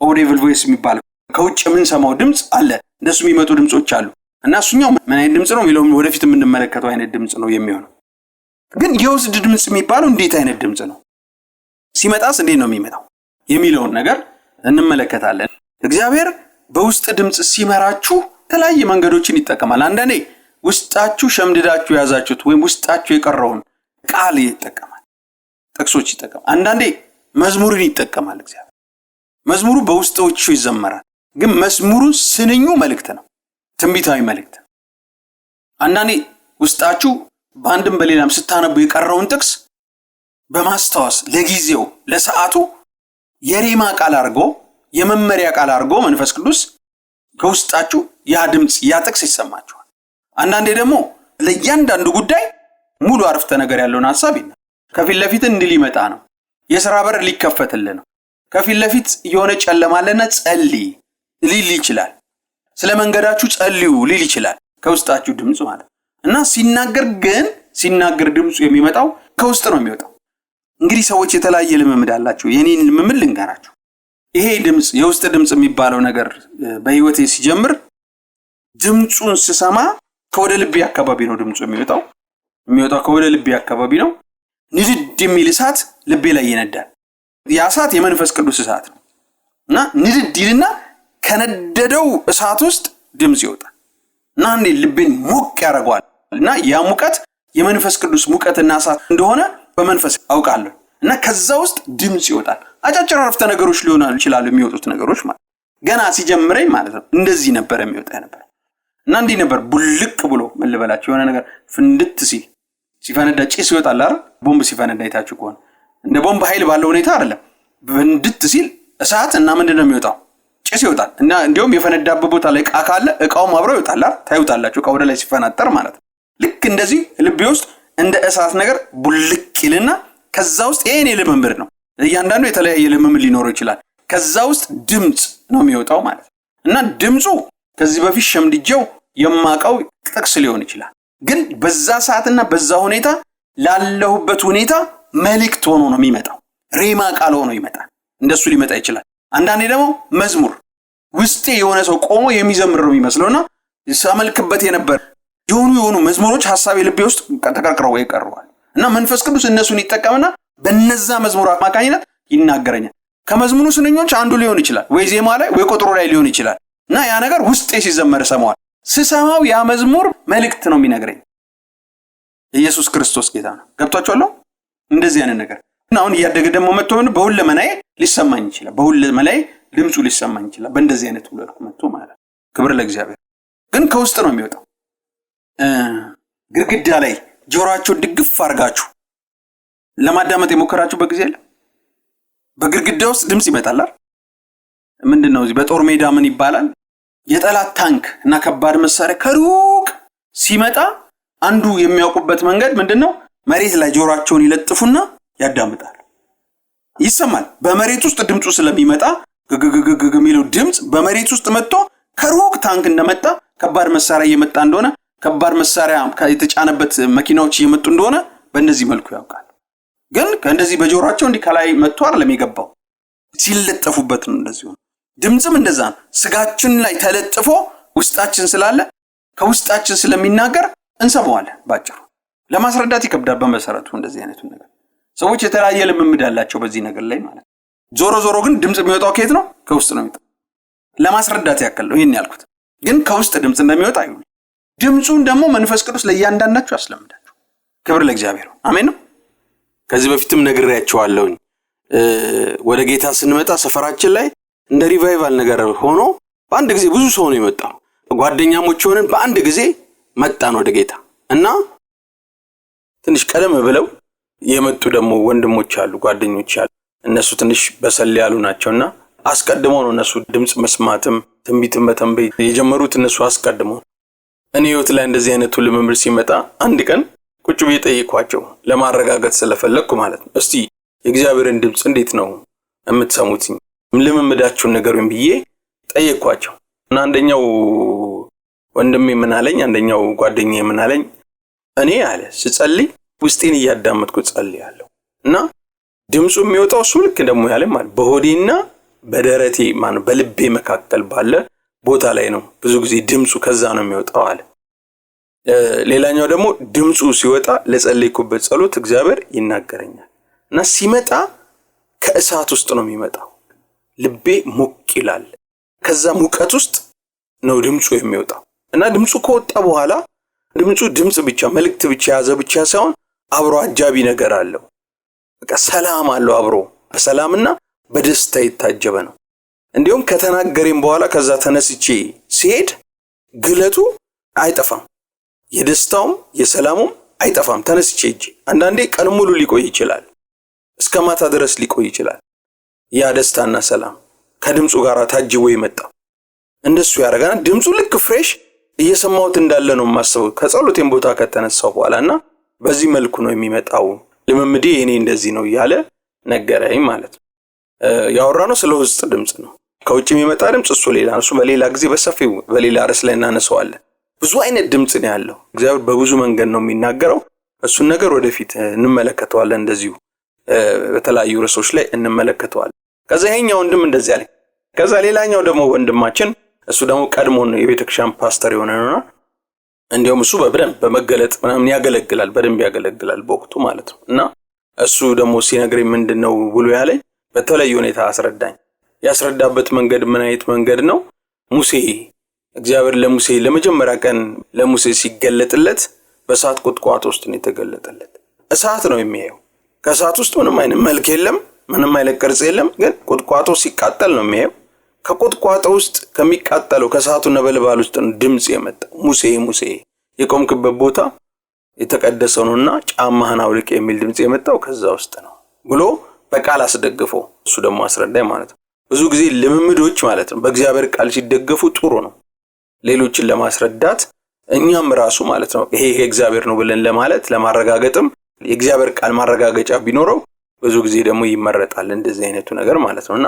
A: ኦዲብል ቮይስ የሚባል ከውጭ የምንሰማው ድምጽ አለ። እንደሱ የሚመጡ ድምጾች አሉ እና እሱኛው ምን አይነት ድምጽ ነው የሚለው ወደፊት የምንመለከተው አይነት ድምጽ ነው የሚሆነው። ግን የውስጥ ድምጽ የሚባለው እንዴት አይነት ድምጽ ነው? ሲመጣስ እንዴት ነው የሚመጣው የሚለውን ነገር እንመለከታለን። እግዚአብሔር በውስጥ ድምጽ ሲመራችሁ የተለያየ መንገዶችን ይጠቀማል። አንዳንዴ ውስጣችሁ ሸምድዳችሁ ያዛችሁት ወይም ውስጣችሁ የቀረውን ቃል ይጠቀማል፣ ጥቅሶች ይጠቀማል። አንዳንዴ መዝሙርን ይጠቀማል። እግዚአብሔር መዝሙሩ በውስጦቹ ይዘመራል። ግን መዝሙሩ ስንኙ መልእክት ነው፣ ትንቢታዊ መልእክት። አንዳንዴ ውስጣችሁ በአንድም በሌላም ስታነቡ የቀረውን ጥቅስ በማስታወስ ለጊዜው ለሰዓቱ የሬማ ቃል አድርጎ የመመሪያ ቃል አድርጎ መንፈስ ቅዱስ ከውስጣችሁ ያ ድምጽ ያ ጥቅስ ይሰማችኋል። አንዳንዴ ደግሞ ለእያንዳንዱ ጉዳይ ሙሉ አረፍተ ነገር ያለውን ሐሳብ ይናገራል። ከፊት ለፊት እንዲህ ሊመጣ ነው፣ የሥራ በር ሊከፈትልህ ነው፣ ከፊት ለፊት የሆነ ጨለማለና ጸልይ ሊል ይችላል። ስለ መንገዳችሁ ጸልዩ ሊል ይችላል። ከውስጣችሁ ድምጽ ማለት እና ሲናገር ድምጹ የሚመጣው ከውስጥ ነው የሚወጣው። እንግዲህ ሰዎች የተለያየ ልምምድ አላቸው። የኔን ልምምድ ልንገራችሁ። ይሄ ድምጽ የውስጥ ድምጽ የሚባለው ነገር በህይወቴ ሲጀምር ድምጹን ስሰማ ከወደ ልቤ አካባቢ ነው ድምጹ የሚወጣው ከወደ ልቤ አካባቢ ነው። ንድድ የሚል እሳት ልቤ ላይ ይነዳል። ያ እሳት የመንፈስ ቅዱስ እሳት ነው እና ንድድ ይልና ከነደደው እሳት ውስጥ ድምጽ ይወጣል እና እንዴ ልቤን ሞቅ ያደርገዋል እና ያ ሙቀት የመንፈስ ቅዱስ ሙቀትና እሳት እንደሆነ በመንፈስ አውቃለሁ እና ከዛ ውስጥ ድምጽ ይወጣል። አጫጭር አረፍተ ነገሮች ሊሆኑ ይችላሉ የሚወጡት ነገሮች ማለት ገና ሲጀምረኝ ማለት ነው። እንደዚህ ነበር የሚወጣ ነበር እና እንዲህ ነበር ቡልቅ ብሎ ምን ልበላችሁ የሆነ ነገር ፍንድት ሲፈነዳ ጭስ ይወጣል አይደል? ቦምብ ሲፈነዳ አይታችሁ ከሆነ እንደ ቦምብ ኃይል ባለው ሁኔታ አይደለም። ፍንድት ሲል እሳት እና ምንድነው የሚወጣው? ጭስ ይወጣል እና እንዲያውም የፈነዳበት ቦታ ላይ ዕቃ ካለ ዕቃውም አብሮ ይወጣል አይደል? ታዩታላችሁ ዕቃው ወደ ላይ ሲፈናጠር ማለት ነው። ልክ እንደዚህ ልቤ ውስጥ እንደ እሳት ነገር ቡልቅ ይልና ከዛ ውስጥ የኔ ልምምድ ነው። እያንዳንዱ የተለያየ ልምምድ ሊኖረው ይችላል። ከዛ ውስጥ ድምጽ ነው የሚወጣው ማለት ነው እና ድምጹ ከዚህ በፊት ሸምድጄው የማቀው ጥቅስ ሊሆን ይችላል። ግን በዛ ሰዓትና በዛ ሁኔታ ላለሁበት ሁኔታ መልእክት ሆኖ ነው የሚመጣው። ሬማ ቃል ሆኖ ይመጣል። እንደሱ ሊመጣ ይችላል። አንዳንዴ ደግሞ መዝሙር ውስጤ የሆነ ሰው ቆሞ የሚዘምር ነው የሚመስለውና ሳመልክበት የነበር የሆኑ መዝሙሮች ሐሳቤ ልቤ ውስጥ ተቀርቅረው ይቀርባል እና መንፈስ ቅዱስ እነሱን ይጠቀምና በነዛ መዝሙር አማካኝነት ይናገረኛል። ከመዝሙሩ ስንኞች አንዱ ሊሆን ይችላል፣ ወይ ዜማ ላይ ወይ ቁጥሩ ላይ ሊሆን ይችላል እና ያ ነገር ውስጤ ሲዘመር ሰማዋል። ስሰማው ያ መዝሙር መልእክት ነው የሚነግረኝ። ኢየሱስ ክርስቶስ ጌታ ነው። ገብቷችኋል? እንደዚህ አይነት ነገር እና አሁን እያደገ ደግሞ መጥቶ በሁለመናዬ ሊሰማኝ ይችላል። በሁለመናዬ ድምጹ ሊሰማኝ ይችላል። በእንደዚህ አይነት ሁሉ መጥቶ ማለት ክብር ለእግዚአብሔር። ግን ከውስጥ ነው የሚወጣው። ግድግዳ ላይ ጆሮአችሁ ድግፍ አድርጋችሁ ለማዳመጥ የሞከራችሁ በጊዜ አለ። በግድግዳ ውስጥ ድምጽ ይመጣል አይደል? ምንድነው እዚህ በጦር ሜዳ ምን ይባላል? የጠላት ታንክ እና ከባድ መሳሪያ ከሩቅ ሲመጣ አንዱ የሚያውቁበት መንገድ ምንድነው? መሬት ላይ ጆሮአቸውን ይለጥፉና ያዳምጣሉ። ይሰማል። በመሬት ውስጥ ድምጹ ስለሚመጣ ግግግግግ የሚለው ድምጽ በመሬት ውስጥ መጥቶ ከሩቅ ታንክ እንደመጣ ከባድ መሳሪያ እየመጣ እንደሆነ ከባድ መሳሪያ የተጫነበት መኪናዎች እየመጡ እንደሆነ በእንደዚህ መልኩ ያውቃል። ግን ከእንደዚህ በጆሮአቸው እንዲህ ከላይ መጥቶ አይደለም የገባው፣ ሲለጠፉበት ነው እንደዚህ። ድምጽም እንደዛ ነው። ስጋችን ላይ ተለጥፎ ውስጣችን ስላለ ከውስጣችን ስለሚናገር እንሰማዋለን። ባጭሩ ለማስረዳት ይከብዳል። በመሰረቱ እንደዚህ አይነቱ ነገር ሰዎች የተለያየ ልምምድ አላቸው በዚህ ነገር ላይ ማለት ነው። ዞሮ ግን ድምጽ የሚወጣው ከየት ነው? ከውስጥ ነው የሚወጣው። ለማስረዳት ያክል ነው ይሄን ያልኩት። ግን ከውስጥ ድምጽ እንደሚወጣ አይሁን። ድምጹን ደግሞ መንፈስ ቅዱስ ለእያንዳንዳችሁ ያስለምዳችሁ። ክብር ለእግዚአብሔር። አሜን ነው። ከዚህ በፊትም ነግሬያችኋለሁ። ወደ ጌታ ስንመጣ ሰፈራችን ላይ እንደ ሪቫይቫል ነገር ሆኖ በአንድ ጊዜ ብዙ ሰው ነው የመጣው። ጓደኛሞች ሆነን በአንድ ጊዜ መጣን ወደ ጌታ እና ትንሽ ቀደም ብለው የመጡ ደግሞ ወንድሞች አሉ፣ ጓደኞች አሉ። እነሱ ትንሽ በሰል ያሉ ናቸውና አስቀድመው ነው እነሱ ድምጽ መስማትም ትንቢትም መተንበይ የጀመሩት እነሱ አስቀድመው። እኔ ህይወት ላይ እንደዚህ አይነቱ ልምምድ ሲመጣ አንድ ቀን ቁጭ ብዬ ጠይኳቸው፣ ለማረጋጋት ስለፈለኩ ማለት ነው። እስቲ የእግዚአብሔርን ድምጽ እንዴት ነው የምትሰሙት? ልምምዳችሁን ነገሩን ብዬ ጠይኳቸው እና አንደኛው ወንድሜ ምን አለኝ፣ አንደኛው ጓደኛዬ ምን አለኝ፣ እኔ አለ ስጸልይ ውስጤን እያዳመጥኩ ጸልያለሁ እና ድምጹ የሚወጣው ሱልክ ደግሞ ያለ ማለት በሆዴና በደረቴ ማለት በልቤ መካከል ባለ ቦታ ላይ ነው። ብዙ ጊዜ ድምጹ ከዛ ነው የሚወጣው አለ። ሌላኛው ደግሞ ድምጹ ሲወጣ ለጸለይኩበት ጸሎት እግዚአብሔር ይናገረኛል እና ሲመጣ ከእሳት ውስጥ ነው የሚመጣው። ልቤ ሞቅ ይላል። ከዛ ሙቀት ውስጥ ነው ድምጹ የሚወጣው እና ድምጹ ከወጣ በኋላ ድምጽ ብቻ መልእክት ብቻ ያዘ ብቻ ሳይሆን አብሮ አጃቢ ነገር አለው። በቃ ሰላም አለው። አብሮ በሰላምና በደስታ የታጀበ ነው። እንዲሁም ከተናገረኝ በኋላ ከዛ ተነስቼ ሲሄድ ግለቱ አይጠፋም። የደስታውም የሰላሙም አይጠፋም። ተነስቼ ሂጄ አንዳንዴ ቀን ሙሉ ሊቆይ ይችላል፣ እስከ ማታ ድረስ ሊቆይ ይችላል። ያ ደስታና ሰላም ከድምፁ ጋር ታጅቦ የመጣው እንደሱ ያደርጋና ድምፁ ልክ ፍሬሽ እየሰማሁት እንዳለ ነው የማስበው ከጸሎቴም ቦታ ከተነሳው በኋላና በዚህ መልኩ ነው የሚመጣው። ልምምዴ እኔ እንደዚህ ነው እያለ ነገረኝ ማለት ነው። ያወራነው ስለ ውስጥ ድምፅ ነው። ከውጭ የሚመጣ ድምፅ እሱ ሌላ ነው። እሱ በሌላ ጊዜ በሰፊው በሌላ ርዕስ ላይ እናነሳዋለን። ብዙ አይነት ድምፅ ነው ያለው። እግዚአብሔር በብዙ መንገድ ነው የሚናገረው። እሱን ነገር ወደፊት እንመለከተዋለን። እንደዚሁ በተለያዩ ርዕሶች ላይ እንመለከተዋለን። ከዛ ይሄኛው ወንድም እንደዚህ አለ። ከዛ ሌላኛው ደግሞ ወንድማችን እሱ ደግሞ ቀድሞ ነው የቤተክርስቲያን ፓስተር የሆነ ነውና እንዲያውም እሱ በደንብ በመገለጥ ምናምን ያገለግላል፣ በደንብ ያገለግላል በወቅቱ ማለት ነው። እና እሱ ደግሞ ሲነግረኝ ምንድነው ብሎ ያለኝ በተለየ ሁኔታ አስረዳኝ። ያስረዳበት መንገድ ምን አይነት መንገድ ነው? ሙሴ እግዚአብሔር ለሙሴ ለመጀመሪያ ቀን ለሙሴ ሲገለጥለት በእሳት ቁጥቋጦ ውስጥ ነው የተገለጠለት። እሳት ነው የሚያየው። ከእሳት ውስጥ ምንም አይነት መልክ የለም፣ ምንም አይነት ቅርጽ የለም፣ ግን ቁጥቋጦ ሲቃጠል ነው የሚያየው። ከቁጥቋጦ ውስጥ ከሚቃጠለው ከእሳቱ ነበልባል ውስጥ ነው ድምጽ የመጣው። ሙሴ ሙሴ የቆምክበት ቦታ የተቀደሰው ነውና ጫማህን አውልቅ የሚል ድምጽ የመጣው ከዛ ውስጥ ነው ብሎ በቃል አስደግፎ እሱ ደግሞ አስረዳኝ ማለት ነው። ብዙ ጊዜ ልምምዶች ማለት ነው በእግዚአብሔር ቃል ሲደገፉ ጥሩ ነው። ሌሎችን ለማስረዳት እኛም ራሱ ማለት ነው ይሄ እግዚአብሔር ነው ብለን ለማለት ለማረጋገጥም የእግዚአብሔር ቃል ማረጋገጫ ቢኖረው ብዙ ጊዜ ደግሞ ይመረጣል እንደዚህ አይነቱ ነገር ማለት ነውና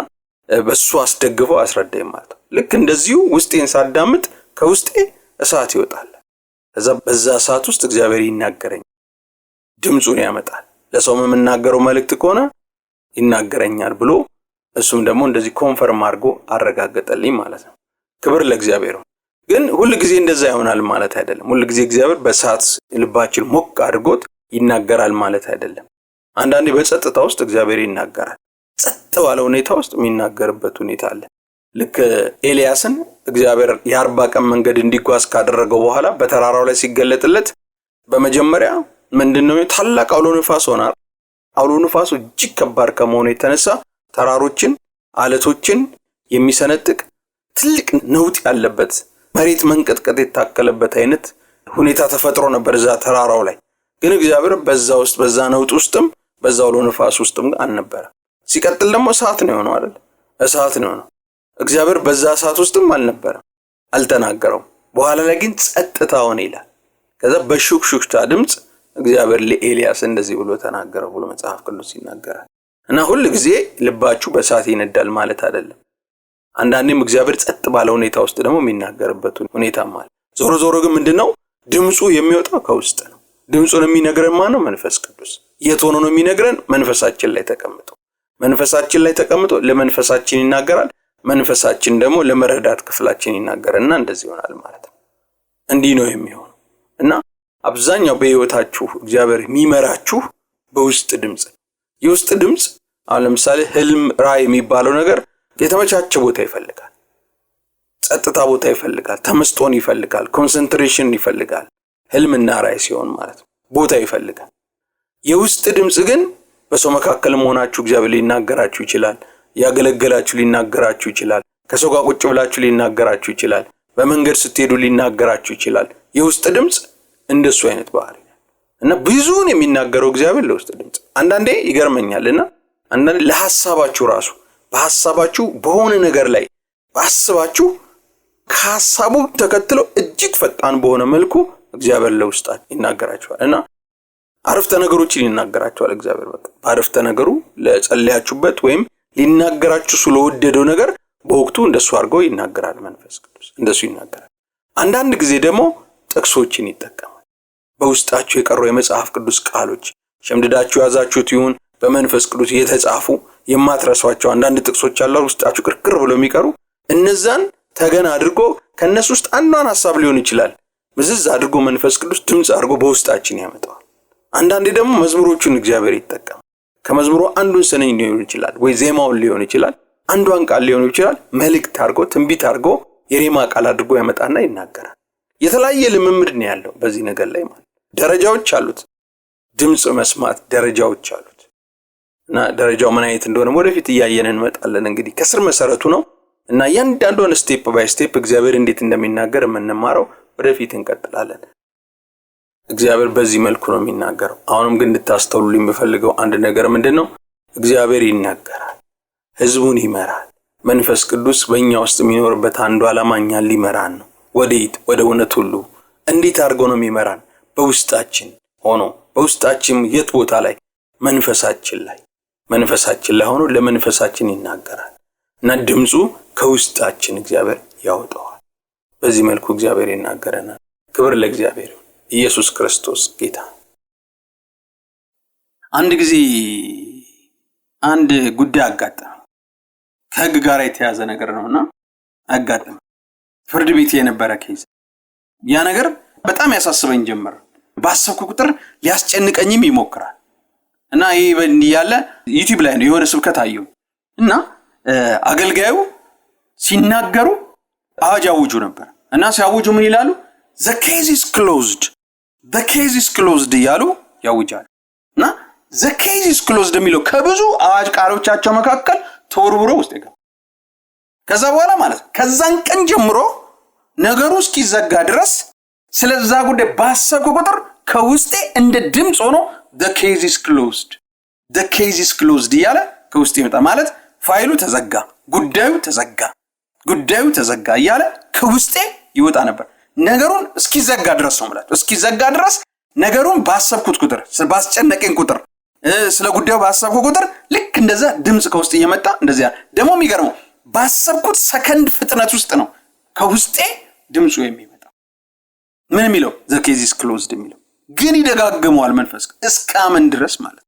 A: በሱ አስደግፎ አስረዳኝ ማለት ነው። ልክ እንደዚሁ ውስጤን ሳዳምጥ ከውስጤ እሳት ይወጣል። በዛ እሳት ውስጥ እግዚአብሔር ይናገረኝ፣ ድምጹን ያመጣል። ለሰው የምናገረው መልእክት ከሆነ ይናገረኛል ብሎ እሱም ደግሞ እንደዚህ ኮንፈርም አድርጎ አረጋገጠልኝ ማለት ነው። ክብር ለእግዚአብሔር። ግን ሁሉ ጊዜ እንደዛ ይሆናል ማለት አይደለም። ሁሉ ጊዜ እግዚአብሔር በእሳት ልባችን ሞቅ አድርጎት ይናገራል ማለት አይደለም። አንዳንዴ በጸጥታ ውስጥ እግዚአብሔር ይናገራል። ጸጥ ባለ ሁኔታ ውስጥ የሚናገርበት ሁኔታ አለ። ልክ ኤልያስን እግዚአብሔር የ40 ቀን መንገድ እንዲጓዝ ካደረገው በኋላ በተራራው ላይ ሲገለጥለት በመጀመሪያ ምንድነው ታላቅ አውሎ ንፋስ ሆነ። አውሎ ንፋሱ እጅግ ከባድ ከመሆኑ የተነሳ ተራሮችን አለቶችን የሚሰነጥቅ ትልቅ ነውጥ ያለበት መሬት መንቀጥቀጥ የታከለበት አይነት ሁኔታ ተፈጥሮ ነበር እዛ ተራራው ላይ። ግን እግዚአብሔር በዛ ውስጥ በዛ ነውጥ ውስጥም በዛው አውሎ ንፋስ ውስጥም አልነበረ። ሲቀጥል ደግሞ እሳት ነው የሆነው አይደል? እሳት ነው የሆነው። እግዚአብሔር በዛ እሳት ውስጥም አልነበረም፣ አልተናገረውም። በኋላ ላይ ግን ጸጥታ ሆነ ይላል። ከዛ በሹክሹክታ ድምጽ እግዚአብሔር ለኤልያስ እንደዚህ ብሎ ተናገረው ብሎ መጽሐፍ ቅዱስ ይናገራል። እና ሁሉ ጊዜ ልባችሁ በእሳት ይነዳል ማለት አይደለም። አንዳንዴም እግዚአብሔር ጸጥ ባለ ሁኔታ ውስጥ ደግሞ የሚናገርበት ሁኔታ ማለት። ዞሮ ዞሮ ግን ምንድነው ድምጹ የሚወጣው ከውስጥ ነው። ድምጹን የሚነግረን ማን ነው? መንፈስ ቅዱስ። የት ሆኖ ነው የሚነግረን? መንፈሳችን ላይ ተቀምጦ። መንፈሳችን ላይ ተቀምጦ ለመንፈሳችን ይናገራል። መንፈሳችን ደግሞ ለመረዳት ክፍላችን ይናገርና እንደዚህ ይሆናል ማለት ነው። እንዲህ ነው የሚሆነው። እና አብዛኛው በህይወታችሁ እግዚአብሔር የሚመራችሁ በውስጥ ድምጽ። የውስጥ ድምጽ አሁን ለምሳሌ ህልም፣ ራእይ የሚባለው ነገር የተመቻቸ ቦታ ይፈልጋል፣ ጸጥታ ቦታ ይፈልጋል፣ ተመስጦን ይፈልጋል፣ ኮንሰንትሬሽን ይፈልጋል። ህልምና ራእይ ሲሆን ማለት ነው ቦታ ይፈልጋል። የውስጥ ድምጽ ግን በሰው መካከል መሆናችሁ እግዚአብሔር ሊናገራችሁ ይችላል። ያገለገላችሁ ሊናገራችሁ ይችላል። ከሰው ጋር ቁጭ ብላችሁ ሊናገራችሁ ይችላል። በመንገድ ስትሄዱ ሊናገራችሁ ይችላል። የውስጥ ድምጽ እንደሱ አይነት ባህሪ እና ብዙውን የሚናገረው እግዚአብሔር ለውስጥ ድምጽ። አንዳንዴ ይገርመኛልና አንዳንዴ ለሐሳባችሁ ራሱ በሐሳባችሁ በሆነ ነገር ላይ ባስባችሁ ከሐሳቡ ተከትሎ እጅግ ፈጣን በሆነ መልኩ እግዚአብሔር ለውስጣችሁ ይናገራችኋል። እና አረፍተ ነገሮችን ይናገራችኋል እግዚአብሔር። በቃ አረፍተ ነገሩ ለጸለያችሁበት ወይም ሊናገራችሁ ስለወደደው ነገር በወቅቱ እንደሱ አድርጎ ይናገራል መንፈስ ቅዱስ። እንደሱ ይናገራል። አንዳንድ ጊዜ ደግሞ ጥቅሶችን ይጠቀማል። በውስጣችሁ የቀሩ የመጽሐፍ ቅዱስ ቃሎች ሸምድዳችሁ ያዛችሁት ይሁን በመንፈስ ቅዱስ የተጻፉ የማትረሷቸው አንዳንድ ጥቅሶች አሉ ውስጣችሁ ቅርቅር ብለው የሚቀሩ እነዛን ተገና አድርጎ ከነሱ ውስጥ አንዷን ሐሳብ ሊሆን ይችላል ምዝዝ አድርጎ መንፈስ ቅዱስ ድምጽ አድርጎ በውስጣችን ያመጣዋል። አንዳንዴ ደግሞ መዝሙሮቹን እግዚአብሔር ይጠቀማል። ከመዝሙሩ አንዱን ስንኝ ሊሆን ይችላል ወይ ዜማውን ሊሆን ይችላል፣ አንዷን ቃል ሊሆን ይችላል፣ መልእክት አድርጎ ትንቢት አድርጎ የሬማ ቃል አድርጎ ያመጣና ይናገራል። የተለያየ ልምምድ ነው ያለው በዚህ ነገር ላይ ማለት። ደረጃዎች አሉት። ድምጽ መስማት ደረጃዎች አሉት። እና ደረጃው ምን አይነት እንደሆነ ወደፊት እያየን እንመጣለን። እንግዲህ ከስር መሰረቱ ነው እና እያንዳንዱን ስቴፕ ባይ ስቴፕ እግዚአብሔር እንዴት እንደሚናገር የምንማረው ወደፊት እንቀጥላለን። እግዚአብሔር በዚህ መልኩ ነው የሚናገረው። አሁንም ግን እንድታስተውሉ የሚፈልገው አንድ ነገር ምንድነው? እግዚአብሔር ይናገራል፣ ህዝቡን ይመራል። መንፈስ ቅዱስ በእኛ ውስጥ የሚኖርበት አንዱ ዓላማ እኛን ሊመራን ነው። ወዴት? ወደ እውነት ሁሉ። እንዴት አድርጎ ነው የሚመራን? በውስጣችን ሆኖ። በውስጣችን የት ቦታ ላይ? መንፈሳችን ላይ ሆኖ ለመንፈሳችን ይናገራል እና ድምፁ ከውስጣችን እግዚአብሔር ያወጣዋል። በዚህ መልኩ እግዚአብሔር ይናገረናል። ክብር ለእግዚአብሔር። ኢየሱስ ክርስቶስ ጌታ። አንድ ጊዜ አንድ ጉዳይ አጋጠመ። ከህግ ጋር የተያዘ ነገር ነውና አጋጠመ። ፍርድ ቤት የነበረ ኬዝ። ያ ነገር በጣም ያሳስበኝ ጀመር። ባሰብኩ ቁጥር ሊያስጨንቀኝም ይሞክራል እና ይሄ ያለ ዩቲዩብ ላይ ነው የሆነ ስብከት አየሁ እና አገልጋዩ ሲናገሩ አዋጅ አውጁ ነበር እና ሲያውጁ ምን ይላሉ? the case is closed እያሉ ያውጃሉ። እና the case is closed የሚለው ከብዙ አዋጅ ቃሎቻቸው መካከል ተወርውሮ ውስጥ ይገባ። ከዛ በኋላ ማለት ከዛን ቀን ጀምሮ ነገሩ እስኪዘጋ ድረስ ስለዛ ጉዳይ ባሰብኩ ቁጥር ከውስጤ እንደ ድምጽ ሆኖ the case is closed እያለ ከውስጤ ይመጣ። ማለት ፋይሉ ተዘጋ፣ ጉዳዩ ተዘጋ እያለ ከውስጤ ይወጣ ነበር። ነገሩን እስኪዘጋ ድረስ ነው ማለት። እስኪዘጋ ድረስ ነገሩን ባሰብኩት ቁጥር፣ ባስጨነቀኝ ቁጥር፣ ስለ ጉዳዩ ባሰብኩ ቁጥር ልክ እንደዛ ድምጽ ከውስጤ እየመጣ እንደዚያ ደግሞ የሚገርመው ባሰብኩት ሰከንድ ፍጥነት ውስጥ ነው ከውስጤ ድምጹ የሚመጣው። ምን የሚለው? the case is closed የሚለው ግን ይደጋግመዋል መንፈስ እስካምን ድረስ ማለት።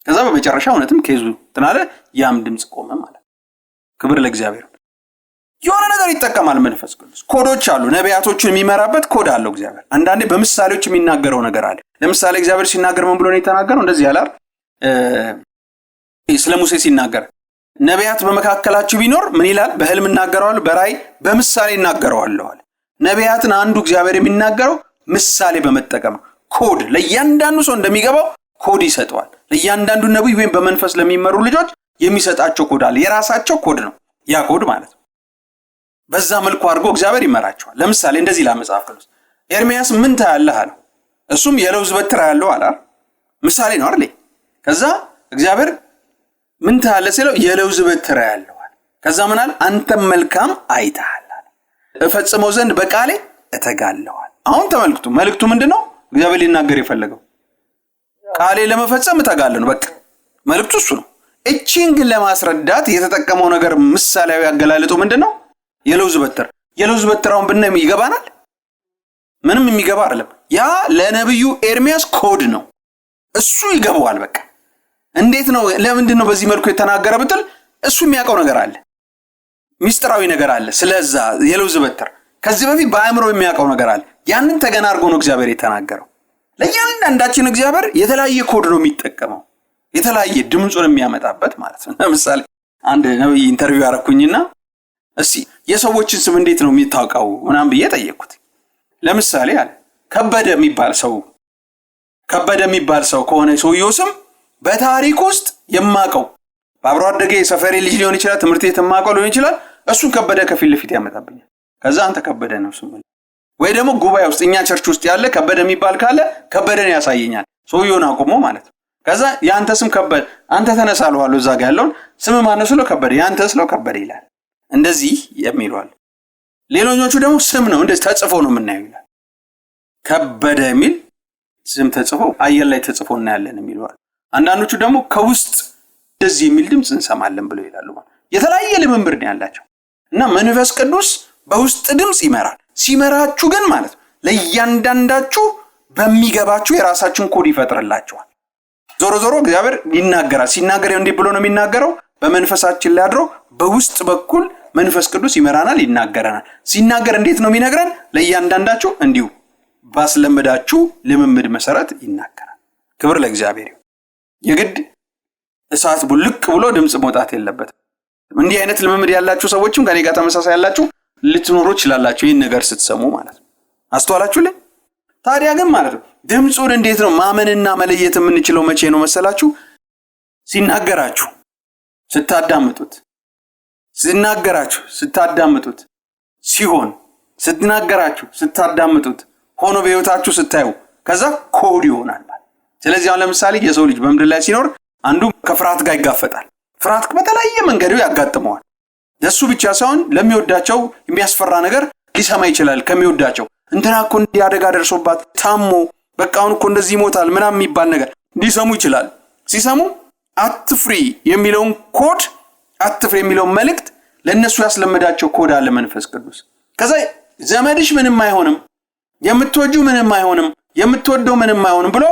A: ከዛ በመጨረሻ እውነትም ኬዙ ተናለ፣ ያም ድምጽ ቆመ ማለት። ክብር ለእግዚአብሔር። የሆነ ነገር ይጠቀማል መንፈስ ቅዱስ። ኮዶች አሉ። ነቢያቶችን የሚመራበት ኮድ አለው እግዚአብሔር። አንዳንዴ በምሳሌዎች የሚናገረው ነገር አለ። ለምሳሌ እግዚአብሔር ሲናገር ምን ብሎ ነው የተናገረው? እንደዚህ ያላል ስለ ሙሴ ሲናገር ነቢያት በመካከላችሁ ቢኖር ምን ይላል? በህልም እናገረዋለሁ፣ በራእይ በምሳሌ እናገረዋለሁ አለ። ነቢያትን አንዱ እግዚአብሔር የሚናገረው ምሳሌ በመጠቀም ኮድ ለእያንዳንዱ ሰው እንደሚገባው ኮድ ይሰጠዋል። ለእያንዳንዱ ነብይ ወይም በመንፈስ ለሚመሩ ልጆች የሚሰጣቸው ኮድ አለ። የራሳቸው ኮድ ነው ያ ኮድ ማለት። በዛ መልኩ አድርጎ እግዚአብሔር ይመራቸዋል። ለምሳሌ እንደዚህ ለመጽሐፍ ቅዱስ ኤርሚያስ ምን ታያለህ አለው። እሱም የለውዝ በትር ያለው አለ። ምሳሌ ነው አይደል? ከዛ እግዚአብሔር ምን ታያለህ ሲለው የለውዝ በትር ያለው አለ። ከዛ ምን አለ? አንተም መልካም አይተሃል አለ። እፈጽመው ዘንድ በቃሌ እተጋለሁ አለ። አሁን ተመልክቱ፣ መልእክቱ ምንድነው? እግዚአብሔር ሊናገር የፈለገው ቃሌ ለመፈጸም እተጋለሁ ነው። በቃ መልእክቱ እሱ ነው። እቺን ግን ለማስረዳት የተጠቀመው ነገር ምሳሌያዊ አገላለጡ ምንድነው? የለውዝ በትራውን ብናይ ይገባናል? ምንም የሚገባ አይደለም። ያ ለነብዩ ኤርሚያስ ኮድ ነው። እሱ ይገባዋል። በቃ እንዴት ነው? ለምንድን ነው በዚህ መልኩ የተናገረ ብትል እሱ የሚያውቀው ነገር አለ፣ ሚስጥራዊ ነገር አለ። ስለዛ የለውዝ በትር ከዚህ በፊት በአእምሮ የሚያውቀው ነገር አለ። ያንን ተገና አድርጎ ነው እግዚአብሔር የተናገረው። ለእያንዳንዳችን እግዚአብሔር የተለያየ ኮድ ነው የሚጠቀመው፣ የተለያየ ድምጹን የሚያመጣበት ማለት ነው። ለምሳሌ አንድ ነብይ ኢንተርቪው አደረኩኝና እስቲ የሰዎችን ስም እንዴት ነው የሚታወቀው ምናምን ብዬ ጠየቅኩት። ለምሳሌ አለ ከበደ የሚባል ሰው ከሆነ ሰውየው ስም በታሪክ ውስጥ የማቀው በአብሮ አደገ የሰፈሬ ልጅ ሊሆን ይችላል፣ ትምህርት ቤት የማቀው ሊሆን ይችላል። እሱን ከበደ ከፊት ለፊት ያመጣብኛል። ከዛ አንተ ከበደ ነው ስም። ወይ ደግሞ ጉባኤ ውስጥ እኛ ቸርች ውስጥ ያለ ከበደ የሚባል ካለ ከበደን ያሳየኛል፣ ሰውየውን አቁሞ ማለት ነው። ከዛ ያንተ ስም ከበደ፣ አንተ ተነሳለዋለሁ እዛ ጋር ያለውን ስም ማነው ስለው ከበደ፣ ያንተ ስለው ከበደ ይላል። እንደዚህ የሚሏል። ሌሎኞቹ ደግሞ ስም ነው እንደዚህ ተጽፎ ነው የምናየው ይላል። ከበደ የሚል ስም ተጽፎ አየር ላይ ተጽፎ እናያለን የሚሏል። አንዳንዶቹ ደግሞ ከውስጥ እንደዚህ የሚል ድምጽ እንሰማለን ብለው ይላሉ። የተለያየ ልምምድ ነው ያላቸው እና መንፈስ ቅዱስ በውስጥ ድምጽ ይመራል። ሲመራችሁ ግን ማለት ለእያንዳንዳችሁ በሚገባችሁ የራሳችሁን ኮድ ይፈጥርላችኋል። ዞሮ ዞሮ እግዚአብሔር ይናገራል። ሲናገር እንዴ ብሎ ነው የሚናገረው? በመንፈሳችን ላይ አድሮ በውስጥ በኩል መንፈስ ቅዱስ ይመራናል፣ ይናገረናል። ሲናገር እንዴት ነው የሚነግረን? ለእያንዳንዳችሁ እንዲሁ ባስለመዳችሁ ልምምድ መሰረት ይናገራል። ክብር ለእግዚአብሔር ይሁን። የግድ እሳት ቡልቅ ብሎ ድምጽ መውጣት የለበትም። እንዲህ አይነት ልምምድ ያላችሁ ሰዎችም ከኔ ጋር ተመሳሳይ ያላችሁ ልትኖሩ ይችላላችሁ፣ ይህን ነገር ስትሰሙ ማለት ነው። አስተዋላችሁልኝ? ታዲያ ግን ማለት ነው ድምጹን እንዴት ነው ማመንና መለየት የምንችለው? መቼ ነው መሰላችሁ? ሲናገራችሁ ስታዳምጡት፣ ሲሆን ስትናገራችሁ ስታዳምጡት፣ ሆኖ በህይወታችሁ ስታዩ፣ ከዛ ኮድ ይሆናል ማለት። ስለዚህ አሁን ለምሳሌ የሰው ልጅ በምድር ላይ ሲኖር አንዱ ከፍርሃት ጋር ይጋፈጣል። ፍርሃት በተለያየ መንገዱ ያጋጥመዋል። ለሱ ብቻ ሳይሆን ለሚወዳቸው የሚያስፈራ ነገር ሊሰማ ይችላል። ከሚወዳቸው እንትና እኮ እንዲህ አደጋ ደርሶባት ታሞ በቃ አሁን እኮ እንደዚህ ይሞታል ምናምን የሚባል ነገር ሊሰሙ ይችላል። ሲሰሙ አትፍሪ የሚለውን ኮድ አትፍሪ የሚለውን መልእክት ለነሱ ያስለመዳቸው ኮድ አለ መንፈስ ቅዱስ። ከዛ ዘመድሽ ምንም አይሆንም፣ የምትወጁ ምንም አይሆንም፣ የምትወደው ምንም አይሆንም ብሎ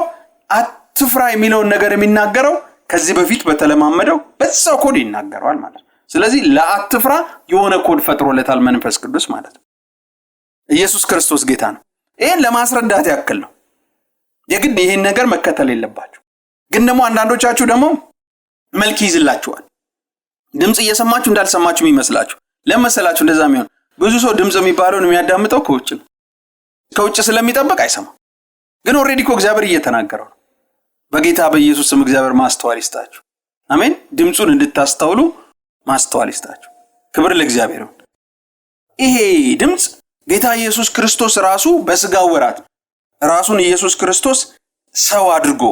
A: አትፍራ የሚለውን ነገር የሚናገረው ከዚህ በፊት በተለማመደው በዛው ኮድ ይናገረዋል ማለት ነው። ስለዚህ ለአትፍራ የሆነ ኮድ ፈጥሮለታል መንፈስ ቅዱስ ማለት ነው። ኢየሱስ ክርስቶስ ጌታ ነው። ይሄን ለማስረዳት ያክል ነው። የግድ ይሄን ነገር መከተል የለባችሁ። ግን ደግሞ አንዳንዶቻችሁ ደግሞ መልክ ይዝላችኋል። ድምጽ እየሰማችሁ እንዳልሰማችሁ ይመስላችሁ። ለመሰላችሁ እንደዛ የሚሆን ብዙ ሰው ድምጽ የሚባለውን የሚያዳምጠው ከውጭ ነው። ከውጭ ስለሚጠብቅ አይሰማም። ግን ኦሬዲ እኮ እግዚአብሔር እየተናገረው ነው። በጌታ በኢየሱስ ስም እግዚአብሔር ማስተዋል ይስጣችሁ። አሜን። ድምጹን እንድታስተውሉ ማስተዋል ይስጣችሁ። ክብር ለእግዚአብሔር ይሁን። ይሄ ድምጽ ጌታ ኢየሱስ ክርስቶስ ራሱ በስጋው ወራት ራሱን ኢየሱስ ክርስቶስ ሰው አድርጎ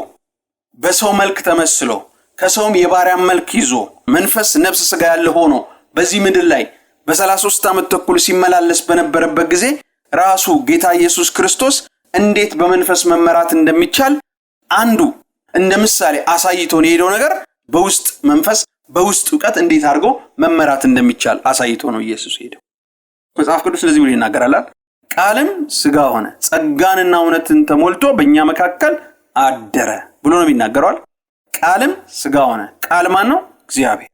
A: በሰው መልክ ተመስሎ ከሰውም የባሪያን መልክ ይዞ መንፈስ ነፍስ ስጋ ያለ ሆኖ በዚህ ምድር ላይ በ33 ዓመት ተኩል ሲመላለስ በነበረበት ጊዜ ራሱ ጌታ ኢየሱስ ክርስቶስ እንዴት በመንፈስ መመራት እንደሚቻል አንዱ እንደ ምሳሌ አሳይቶን የሄደው ነገር በውስጥ መንፈስ በውስጥ ዕውቀት እንዴት አድርጎ መመራት እንደሚቻል አሳይቶ ነው ኢየሱስ ሄደው። መጽሐፍ ቅዱስ ስለዚህ ብሎ ይናገራል። ቃልም ስጋ ሆነ ጸጋንና እውነትን ተሞልቶ በእኛ መካከል አደረ ብሎ ነው የሚናገረው። ቃልም ስጋ ሆነ። ቃል ማን ነው? እግዚአብሔር።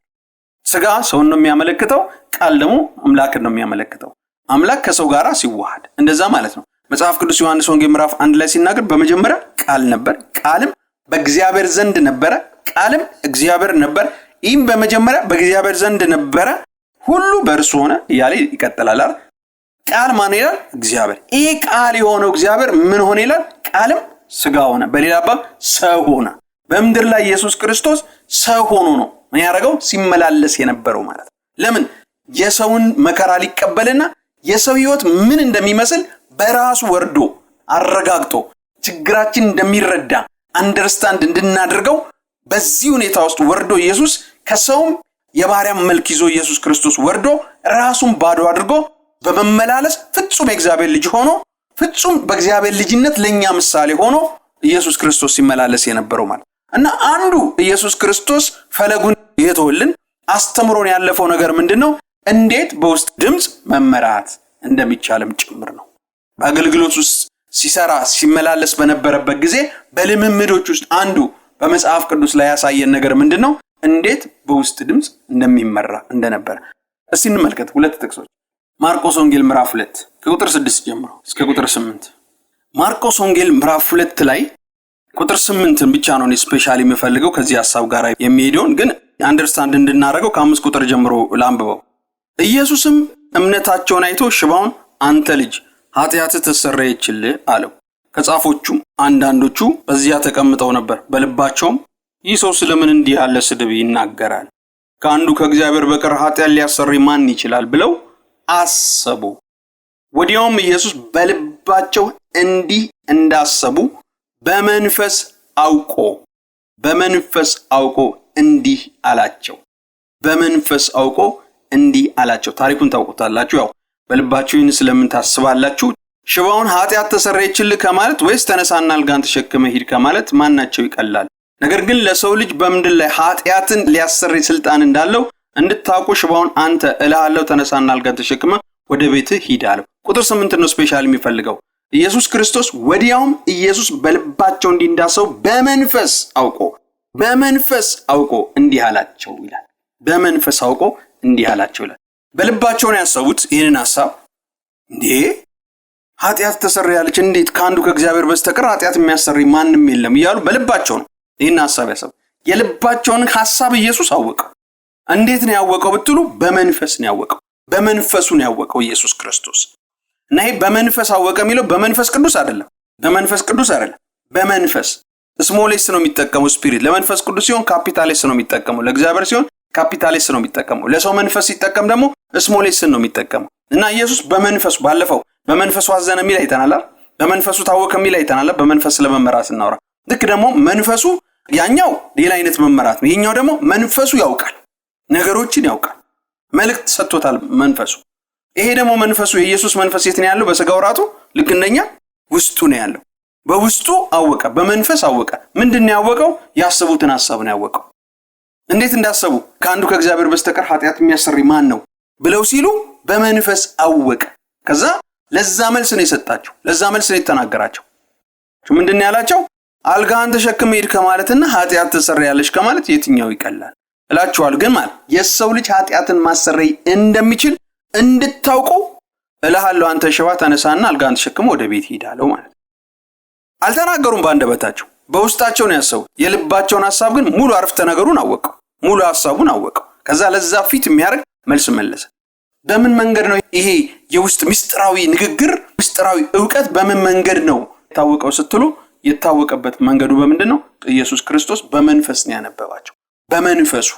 A: ስጋ ሰውን ነው የሚያመለክተው፣ ቃል ደግሞ አምላክን ነው የሚያመለክተው። አምላክ ከሰው ጋራ ሲዋሃድ እንደዛ ማለት ነው። መጽሐፍ ቅዱስ ዮሐንስ ወንጌል ምዕራፍ 1 ላይ ሲናገር በመጀመሪያ ቃል ነበር፣ ቃልም በእግዚአብሔር ዘንድ ነበረ፣ ቃልም እግዚአብሔር ነበር፣ ይህም በመጀመሪያ በእግዚአብሔር ዘንድ ነበረ፣ ሁሉ በእርሱ ሆነ እያለ ይቀጥላል። ቃል ማን ይላል? እግዚአብሔር። ይህ ቃል የሆነው እግዚአብሔር ምን ሆነ ይላል? ቃልም ስጋ ሆነ። በሌላ አባባል ሰው ሆነ። በምድር ላይ ኢየሱስ ክርስቶስ ሰው ሆኖ ነው ምን ያደረገው? ሲመላለስ የነበረው ማለት ነው። ለምን? የሰውን መከራ ሊቀበልና የሰው ህይወት ምን እንደሚመስል በራሱ ወርዶ አረጋግጦ ችግራችን እንደሚረዳ አንደርስታንድ እንድናደርገው በዚህ ሁኔታ ውስጥ ወርዶ ኢየሱስ ከሰውም የባሪያን መልክ ይዞ ኢየሱስ ክርስቶስ ወርዶ ራሱን ባዶ አድርጎ በመመላለስ ፍጹም የእግዚአብሔር ልጅ ሆኖ ፍጹም በእግዚአብሔር ልጅነት ለኛ ምሳሌ ሆኖ ኢየሱስ ክርስቶስ ሲመላለስ የነበረው ማለት እና አንዱ ኢየሱስ ክርስቶስ ፈለጉን የተወልን አስተምሮን ያለፈው ነገር ምንድነው? እንዴት በውስጥ ድምጽ መመራት እንደሚቻልም ጭምር ነው። በአገልግሎት ውስጥ ሲሰራ ሲመላለስ በነበረበት ጊዜ በልምምዶች ውስጥ አንዱ በመጽሐፍ ቅዱስ ላይ ያሳየን ነገር ምንድነው? እንዴት በውስጥ ድምጽ እንደሚመራ እንደነበር እስቲ እንመልከት። ሁለት ጥቅሶች ማርቆስ ወንጌል ምዕራፍ 2 ከቁጥር 6 ጀምሮ እስከ ቁጥር 8። ማርቆስ ወንጌል ምዕራፍ 2 ላይ ቁጥር 8ን ብቻ ነው ስፔሻሊ የምፈልገው ከዚህ ሐሳብ ጋር የሚሄደውን ግን አንደርስታንድ እንድናደርገው ከ5 ቁጥር ጀምሮ ላንብበው። ኢየሱስም እምነታቸውን አይቶ ሽባውን አንተ ልጅ ኃጢአትህ ተሰረየችልህ አለው። ከጻፎቹም አንዳንዶቹ በዚያ ተቀምጠው ነበር። በልባቸውም ይህ ሰው ስለምን እንዲህ ያለ ስድብ ይናገራል? ከአንዱ ከእግዚአብሔር በቀር ኃጢአት ሊያሰረይ ማን ይችላል ብለው አሰቡ። ወዲያውም ኢየሱስ በልባቸው እንዲህ እንዳሰቡ በመንፈስ አውቆ እንዲህ አላቸው። በመንፈስ አውቆ እንዲህ አላቸው። ታሪኩን ታውቁታላችሁ። ያው በልባችሁ ይህን ስለምን ታስባላችሁ? ሽባውን ኃጢአት ተሰረየችልህ ከማለት ወይስ ተነሳና አልጋን ተሸክመህ ሂድ ከማለት ማናቸው ይቀላል? ነገር ግን ለሰው ልጅ በምድር ላይ ኃጢአትን ሊያሰረይ ስልጣን እንዳለው እንድታውቁ ሽባውን አንተ እልሃለሁ ተነሳና አልጋን ተሸክመህ ወደ ቤትህ ሂድ አለው። ቁጥር 8 ነው ስፔሻሊ የሚፈልገው። ኢየሱስ ክርስቶስ ወዲያውም ኢየሱስ በልባቸው እንዲህ እንዳሰቡ በመንፈስ አውቆ እንዲህ አላቸው ይላል። በመንፈስ አውቆ እንዲህ አላቸው ይላል። በልባቸው ነው ያሰቡት ይህንን ሐሳብ። እንዴ ኃጢአት ተሰረያለች እንዴት? ከአንዱ ከእግዚአብሔር በስተቀር ኃጢአት የሚያሰረይ ማንም የለም እያሉ በልባቸው ነው ይህን ሐሳብ ያሰቡ። የልባቸውን ሐሳብ ኢየሱስ አወቀ። እንዴት ነው ያወቀው ብትሉ በመንፈስ ነው ያወቀው። በመንፈሱ ነው ያወቀው ኢየሱስ ክርስቶስ። እና ይሄ በመንፈስ አወቀ የሚለው በመንፈስ ቅዱስ አይደለም። በመንፈስ ስሞል ኤስ ነው የሚጠቀመው ስፒሪት። ለመንፈስ ቅዱስ ሲሆን ካፒታል ኤስ ነው የሚጠቀመው። ለእግዚአብሔር ሲሆን ካፒታል ኤስ ነው የሚጠቀመው። ለሰው መንፈስ ሲጠቀም ደግሞ ስሞል ኤስ ነው የሚጠቀመው። እና ኢየሱስ በመንፈሱ ባለፈው በመንፈሱ አዘነ የሚል አይተናል። በመንፈሱ ታወቀ የሚል አይተናል። በመንፈስ ለመመራት እናወራ። ልክ ደግሞ መንፈሱ ያኛው ሌላ አይነት መመራት ነው። ይሄኛው ደግሞ መንፈሱ ያውቃል፣ ነገሮችን ያውቃል፣ መልእክት ሰጥቶታል መንፈሱ። ይሄ ደግሞ መንፈሱ የኢየሱስ መንፈስ የት ነው ያለው? በስጋው ራቱ ልክ እንደኛ ውስጡ ነው ያለው። በውስጡ አወቀ፣ በመንፈስ አወቀ። ምንድነው ያወቀው? ያሰቡትን ሐሳብ ነው ያወቀው። እንዴት እንዳሰቡ ከአንዱ ከእግዚአብሔር በስተቀር ኃጢአት የሚያሰሪ ማን ነው ብለው ሲሉ በመንፈስ አወቀ። ከዛ ለዛ መልስ ነው የሰጣቸው፣ ለዛ መልስ ነው የተናገራቸው። ምንድነው ያላቸው? አልጋህን ተሸክመህ ሂድ ከማለትና ኃጢአት ትሰረያለሽ ከማለት የትኛው ይቀላል እላችኋለሁ። ግን ማለት የሰው ልጅ ኃጢአትን ማሰረይ እንደሚችል እንድታውቁ እልሃለሁ። አንተ ሽባ ተነሳና አልጋህን ተሸክመህ ወደ ቤት ሂድ አለው ማለት። አልተናገሩም በአንደበታቸው፣ በውስጣቸው ነው ያሰቡት። የልባቸውን ሐሳብ ግን ሙሉ አረፍተ ነገሩን አወቀው፣ ሙሉ ሐሳቡን አወቀው። ከዛ ለዛ ፊት የሚያደርግ መልስ መለሰ። በምን መንገድ ነው ይሄ የውስጥ ምስጢራዊ ንግግር፣ ምስጢራዊ ዕውቀት በምን መንገድ ነው የታወቀው ስትሉ፣ የታወቀበት መንገዱ በምንድን ነው? ኢየሱስ ክርስቶስ በመንፈስ ነው ያነበባቸው። በመንፈሱ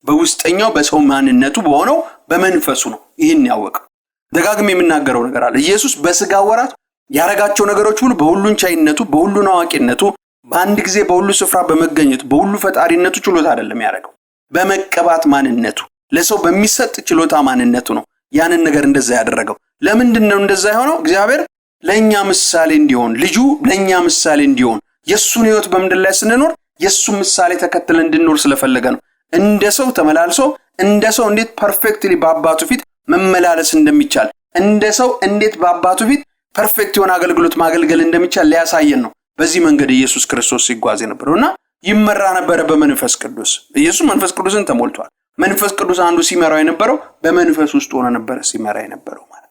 A: በውስጠኛው በሰው ማንነቱ በሆነው በመንፈሱ ነው ይህን ያወቀው። ደጋግሜ የምናገረው ነገር አለ። ኢየሱስ በስጋ ወራት ያረጋቸው ነገሮች ሁሉ በሁሉን ቻይነቱ፣ በሁሉን አዋቂነቱ፣ በአንድ ጊዜ በሁሉ ስፍራ በመገኘቱ፣ በሁሉ ፈጣሪነቱ ችሎታ አይደለም ያረገው። በመቀባት ማንነቱ፣ ለሰው በሚሰጥ ችሎታ ማንነቱ ነው ያንን ነገር እንደዛ ያደረገው። ለምንድን ነው እንደዛ የሆነው? እግዚአብሔር ለኛ ምሳሌ እንዲሆን፣ ልጁ ለኛ ምሳሌ እንዲሆን፣ የሱን ህይወት በምድር ላይ ስንኖር የሱን ምሳሌ ተከትለን እንድንኖር ስለፈለገ ነው። እንደ ሰው ተመላልሶ እንደ ሰው እንዴት ፐርፌክትሊ በአባቱ ፊት መመላለስ እንደሚቻል፣ እንደ ሰው እንዴት በአባቱ ፊት ፐርፌክት የሆነ አገልግሎት ማገልገል እንደሚቻል ሊያሳየን ነው በዚህ መንገድ ኢየሱስ ክርስቶስ ሲጓዝ የነበረውና ይመራ ነበረ በመንፈስ ቅዱስ። ኢየሱስ መንፈስ ቅዱስን ተሞልቷል። መንፈስ ቅዱስ አንዱ ሲመራው የነበረው በመንፈስ ውስጥ ሆኖ ነበር ሲመራ የነበረው ማለት።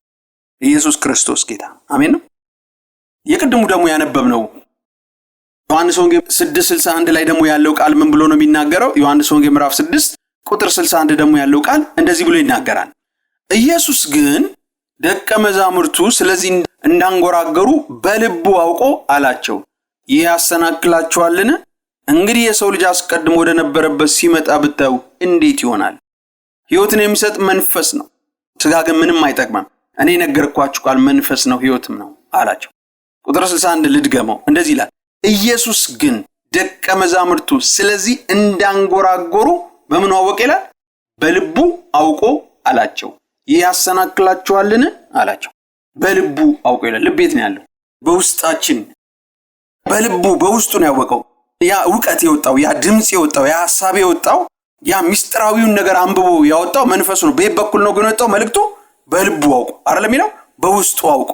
A: ኢየሱስ ክርስቶስ ጌታ አሜን ነው። የቅድሙ ደግሞ ያነበብነው ዮሐንስ ወንጌል 6:61 ላይ ደግሞ ያለው ቃል ምን ብሎ ነው የሚናገረው? ዮሐንስ ወንጌል ምዕራፍ 6 ቁጥር 61 ደግሞ ያለው ቃል እንደዚህ ብሎ ይናገራል። ኢየሱስ ግን ደቀ መዛሙርቱ ስለዚህ እንዳንጎራገሩ በልቡ አውቆ አላቸው፣ ይህ ያሰናክላችኋልን? እንግዲህ የሰው ልጅ አስቀድሞ ወደ ነበረበት ሲመጣ ብታዩ እንዴት ይሆናል? ሕይወትን የሚሰጥ መንፈስ ነው፣ ሥጋ ግን ምንም አይጠቅምም። እኔ ነገርኳችሁ ቃል መንፈስ ነው ሕይወትም ነው አላቸው። ቁጥር 61 ልድገመው፣ እንደዚህ ይላል። ኢየሱስ ግን ደቀ መዛሙርቱ ስለዚህ እንዳንጎራጎሩ በምን አወቀ ይላል? በልቡ አውቆ አላቸው፣ ይህ ያሰናክላችኋልን አላቸው። በልቡ አውቆ ይላል። ልብ የት ነው ያለው? በውስጣችን። በልቡ በውስጡ ነው ያወቀው። ያ ዕውቀት የወጣው፣ ያ ድምጽ የወጣው፣ ያ ሐሳብ የወጣው፣ ያ ምስጢራዊውን ነገር አንብቦ ያወጣው መንፈሱ ነው። በየት በኩል ነው ግን የወጣው መልእክቱ? በልቡ አውቆ አይደለም የሚለው፣ በውስጡ አውቆ።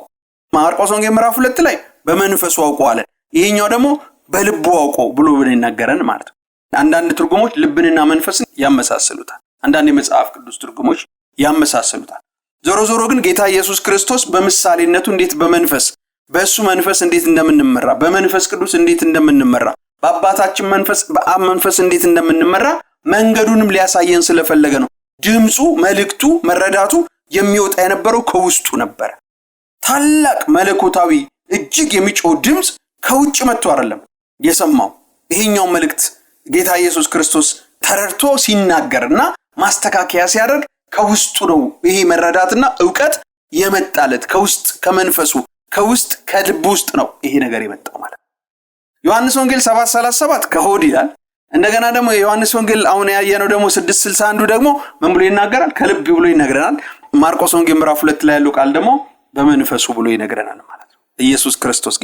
A: ማርቆስ ወንጌል ምዕራፍ 2 ላይ በመንፈሱ አውቆ አለ። ይሄኛው ደግሞ በልቡ አውቆ ብሎ ይናገረን ማለት ነው። አንዳንድ ትርጉሞች ልብንና መንፈስን ያመሳስሉታል። አንዳንድ የመጽሐፍ ቅዱስ ትርጉሞች ያመሳስሉታል። ዞሮ ዞሮ ግን ጌታ ኢየሱስ ክርስቶስ በምሳሌነቱ እንዴት በመንፈስ በእሱ መንፈስ እንዴት እንደምንመራ፣ በመንፈስ ቅዱስ እንዴት እንደምንመራ፣ በአባታችን መንፈስ በአብ መንፈስ እንዴት እንደምንመራ መንገዱንም ሊያሳየን ስለፈለገ ነው። ድምፁ፣ መልእክቱ፣ መረዳቱ የሚወጣ የነበረው ከውስጡ ነበር። ታላቅ መለኮታዊ እጅግ የሚጮህ ድምፅ ከውጭ መጥቶ አይደለም የሰማው። ይሄኛው መልእክት ጌታ ኢየሱስ ክርስቶስ ተረድቶ ሲናገርና ማስተካከያ ሲያደርግ ከውስጡ ነው። ይሄ መረዳትና ዕውቀት የመጣለት ከውስጥ ከመንፈሱ ከውስጥ ከልብ ውስጥ ነው ይሄ ነገር የመጣው ማለት። ዮሐንስ ወንጌል 7:37 ከሆድ ይላል። እንደገና ደግሞ የዮሐንስ ወንጌል አሁን ያየነው ደግሞ 6:61 ደግሞ ምን ብሎ ይናገራል? ከልብ ብሎ ይነግረናል። ማርቆስ ወንጌል ምዕራፍ 2 ላይ ያለው ቃል ደግሞ በመንፈሱ ብሎ ይነግረናል ማለት ነው። ኢየሱስ ክርስቶስ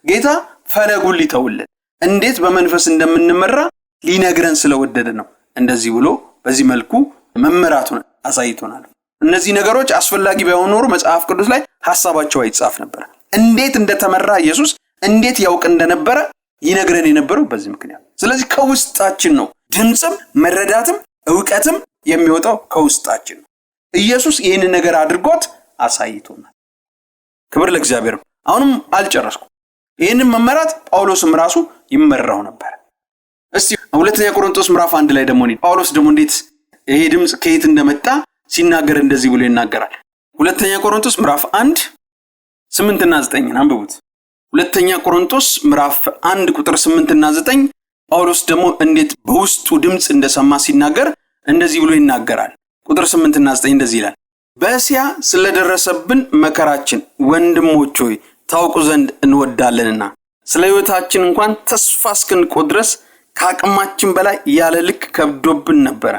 A: ጌታ ፈለጉን ሊተውልን እንዴት በመንፈስ እንደምንመራ ሊነግረን ስለወደደ ነው እንደዚህ ብሎ በዚህ መልኩ መመራቱን አሳይቶናል። እነዚህ ነገሮች አስፈላጊ ባይሆኑ ኖሮ መጽሐፍ ቅዱስ ላይ ሐሳባቸው አይጻፍ ነበር። እንዴት እንደተመራ ኢየሱስ እንዴት ያውቅ እንደነበረ ይነግረን የነበረው በዚህ ምክንያት። ስለዚህ ከውስጣችን ነው ድምጽም መረዳትም ዕውቀትም የሚወጣው ከውስጣችን ነው። ኢየሱስ ይህንን ነገር አድርጎት አሳይቶናል። ክብር ለእግዚአብሔር። አሁንም አልጨረስኩም። ይህንን መመራት ጳውሎስም ራሱ ይመራው ነበር። እስቲ ሁለተኛ ቆሮንቶስ ምዕራፍ 1 ላይ ደግሞ ጳውሎስ ደግሞ እንዴት ይሄ ድምጽ ከየት እንደመጣ ሲናገር እንደዚህ ብሎ ይናገራል። ሁለተኛ ቆሮንቶስ ምዕራፍ 1 8 እና 9 አንብቡት። ሁለተኛ ቆሮንቶስ ምዕራፍ 1 ቁጥር 8 እና 9 ጳውሎስ ደግሞ እንዴት በውስጡ ድምጽ እንደሰማ ሲናገር እንደዚህ ብሎ ይናገራል። ቁጥር 8 እና 9 እንደዚህ ይላል። በእስያ ስለደረሰብን መከራችን ወንድሞች ሆይ ታውቁ ዘንድ እንወዳለንና ስለ ሕይወታችን እንኳን ተስፋ እስክንቆርጥ ድረስ ከአቅማችን በላይ ያለ ልክ ከብዶብን ነበር።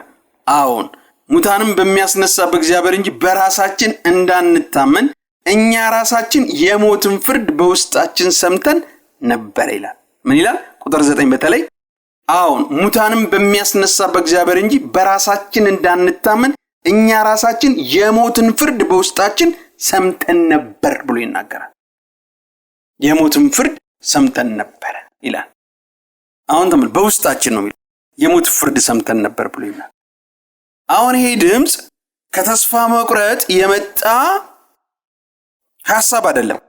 A: አዎን ሙታንም በሚያስነሳ በእግዚአብሔር እንጂ በራሳችን እንዳንታመን እኛ ራሳችን የሞትን ፍርድ በውስጣችን ሰምተን ነበር ይላል። ምን ይላል? ቁጥር 9 በተለይ አዎን ሙታንም በሚያስነሳ በእግዚአብሔር እንጂ በራሳችን እንዳንታመን እኛ ራሳችን የሞትን ፍርድ በውስጣችን ሰምተን ነበር ብሎ ይናገራል። የሞትን ፍርድ ሰምተን ነበር ይላል። አሁን ተመል በውስጣችን ነው የሚለው የሞት ፍርድ ሰምተን ነበር ብሎ ይላል። አሁን ይሄ ድምጽ ከተስፋ መቁረጥ የመጣ ሐሳብ አይደለም፣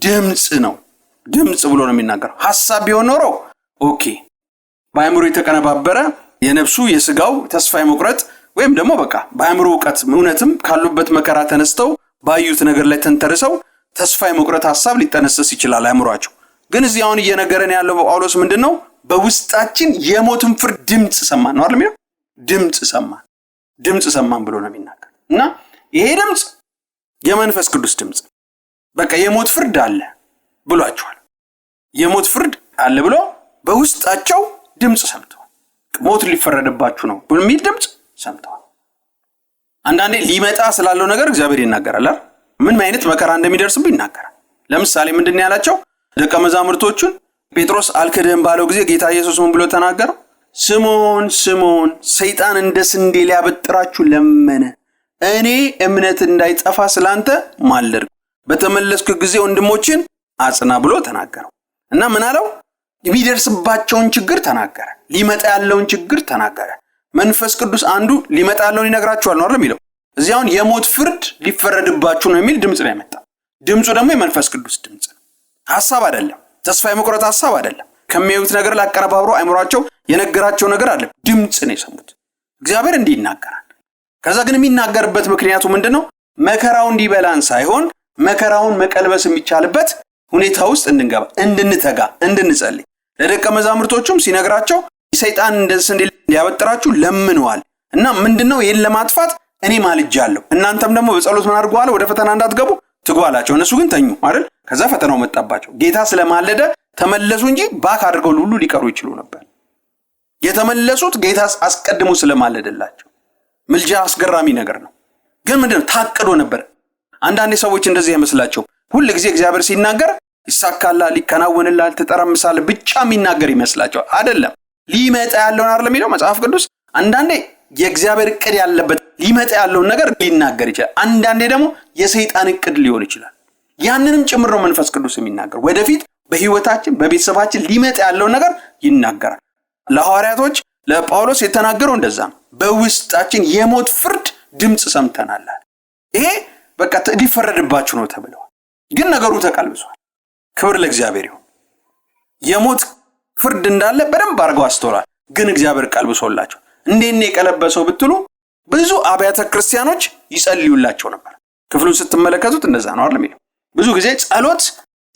A: ድምጽ ነው። ድምጽ ብሎ ነው የሚናገረው። ሐሳብ ቢሆን ኖሮ ኦኬ በአእምሮ የተቀነባበረ የነፍሱ የስጋው ተስፋ መቁረጥ ወይም ደግሞ በቃ በአእምሮ ዕውቀት እውነትም ካሉበት መከራ ተነስተው ባዩት ነገር ላይ ተንተርሰው ተስፋ መቁረጥ ሐሳብ ሊጠነሰስ ይችላል አእምሮአቸው። ግን እዚህ አሁን እየነገረን ያለው ጳውሎስ ምንድነው? በውስጣችን የሞትን ፍርድ ድምጽ ሰማን ነው አይደል የሚለው? ድምጽ ሰማን ብሎ ነው የሚናገር። እና ይሄ ድምጽ የመንፈስ ቅዱስ ድምጽ በቃ የሞት ፍርድ አለ ብሏቸዋል። የሞት ፍርድ አለ ብሎ በውስጣቸው ድምጽ ሰምተዋል። ሞት ሊፈረድባችሁ ነው በሚል ድምጽ ሰምተዋል። አንዳንዴ ሊመጣ ስላለው ነገር እግዚአብሔር ይናገራል አይደል? ምን አይነት መከራ እንደሚደርስብህ ይናገራል። ለምሳሌ ምንድነው ያላቸው ደቀ መዛሙርቶቹን? ጴጥሮስ አልክድህም ባለው ጊዜ ጌታ ኢየሱስ ምን ብሎ ተናገረው? ስምዖን ስምዖን ሰይጣን እንደ ስንዴ ሊያበጥራችሁ ለመነ፣ እኔ እምነት እንዳይጠፋ ስላንተ ማለድኩ፣ በተመለስኩ ጊዜ ወንድሞችን አጽና ብሎ ተናገረው። እና ምን አለው? የሚደርስባቸውን ችግር ተናገረ። ሊመጣ ያለውን ችግር ተናገረ። መንፈስ ቅዱስ አንዱ ሊመጣ ያለውን ይነግራችኋል ነው አይደል የሚለው? እዚያውን የሞት ፍርድ ሊፈረድባችሁ ነው የሚል ድምጽ ነው ያመጣው። ድምጹ ደግሞ የመንፈስ ቅዱስ ድምጽ ነው። ሐሳብ አይደለም። ተስፋ የመቁረጥ ሐሳብ አይደለም። ከሚያዩት ነገር ላቀረባብሮ አይምሯቸው የነገራቸው ነገር አለ። ድምጽ ነው የሰሙት። እግዚአብሔር እንዲህ ይናገራል። ከዛ ግን የሚናገርበት ምክንያቱ ምንድነው? መከራው እንዲበላን ሳይሆን መከራውን መቀልበስ የሚቻልበት ሁኔታ ውስጥ እንድንገባ፣ እንድንተጋ፣ እንድንጸልይ። ለደቀ መዛሙርቶቹም ሲነግራቸው ሰይጣን እንደ ስንዴ ሊያበጥራችሁ ለምነዋል እና ምንድነው ይሄን ለማጥፋት እኔ ማልጃለሁ፣ እናንተም ደግሞ በጸሎት ምን አድርጉ አለ? ወደ ፈተና እንዳትገቡ ትጉ አላቸው። እነሱ ግን ተኙ አይደል? ከዛ ፈተናው መጣባቸው። ጌታ ስለማለደ ተመለሱ እንጂ ባክ አድርገው ሁሉ ሊቀሩ ይችሉ ነበር። የተመለሱት ጌታ አስቀድሞ ስለማለደላቸው። ምልጃ አስገራሚ ነገር ነው። ግን ምንድነው? ታቅዶ ነበር። አንዳንድ ሰዎች እንደዚህ ይመስላቸው ሁሉ ጊዜ እግዚአብሔር ሲናገር ይሳካላል፣ ይከናወንላል፣ ተጠራምሳል ብቻ የሚናገር ይመስላቸው። አይደለም። ሊመጣ ያለውን አይደለም የሚለው መጽሐፍ ቅዱስ። አንዳንዴ የእግዚአብሔር ዕቅድ ያለበት ሊመጣ ያለውን ነገር ሊናገር ይችላል። አንዳንዴ ደግሞ የሰይጣን ዕቅድ ሊሆን ይችላል። ያንንም ጭምር ነው መንፈስ ቅዱስ የሚናገር። ወደፊት በህይወታችን በቤተሰባችን ሊመጣ ያለውን ነገር ይናገራል። ለሐዋርያቶች ለጳውሎስ የተናገረው እንደዛ ነው። በውስጣችን የሞት ፍርድ ድምጽ ሰምተናል። ይሄ በቃ ሊፈረድባችሁ ነው ተብለዋል። ግን ነገሩ ተቀልብሷል። ክብር ለእግዚአብሔር ይሁን። የሞት ፍርድ እንዳለ በደንብ አድርገው አስተውሏል። ግን እግዚአብሔር ቀልብሶላቸው እንዴት ነው የቀለበሰው ብትሉ ብዙ አብያተ ክርስቲያኖች ይጸልዩላቸው ነበር። ክፍሉን ስትመለከቱት እንደዛ ነው አይደል የሚለው። ብዙ ጊዜ ጸሎት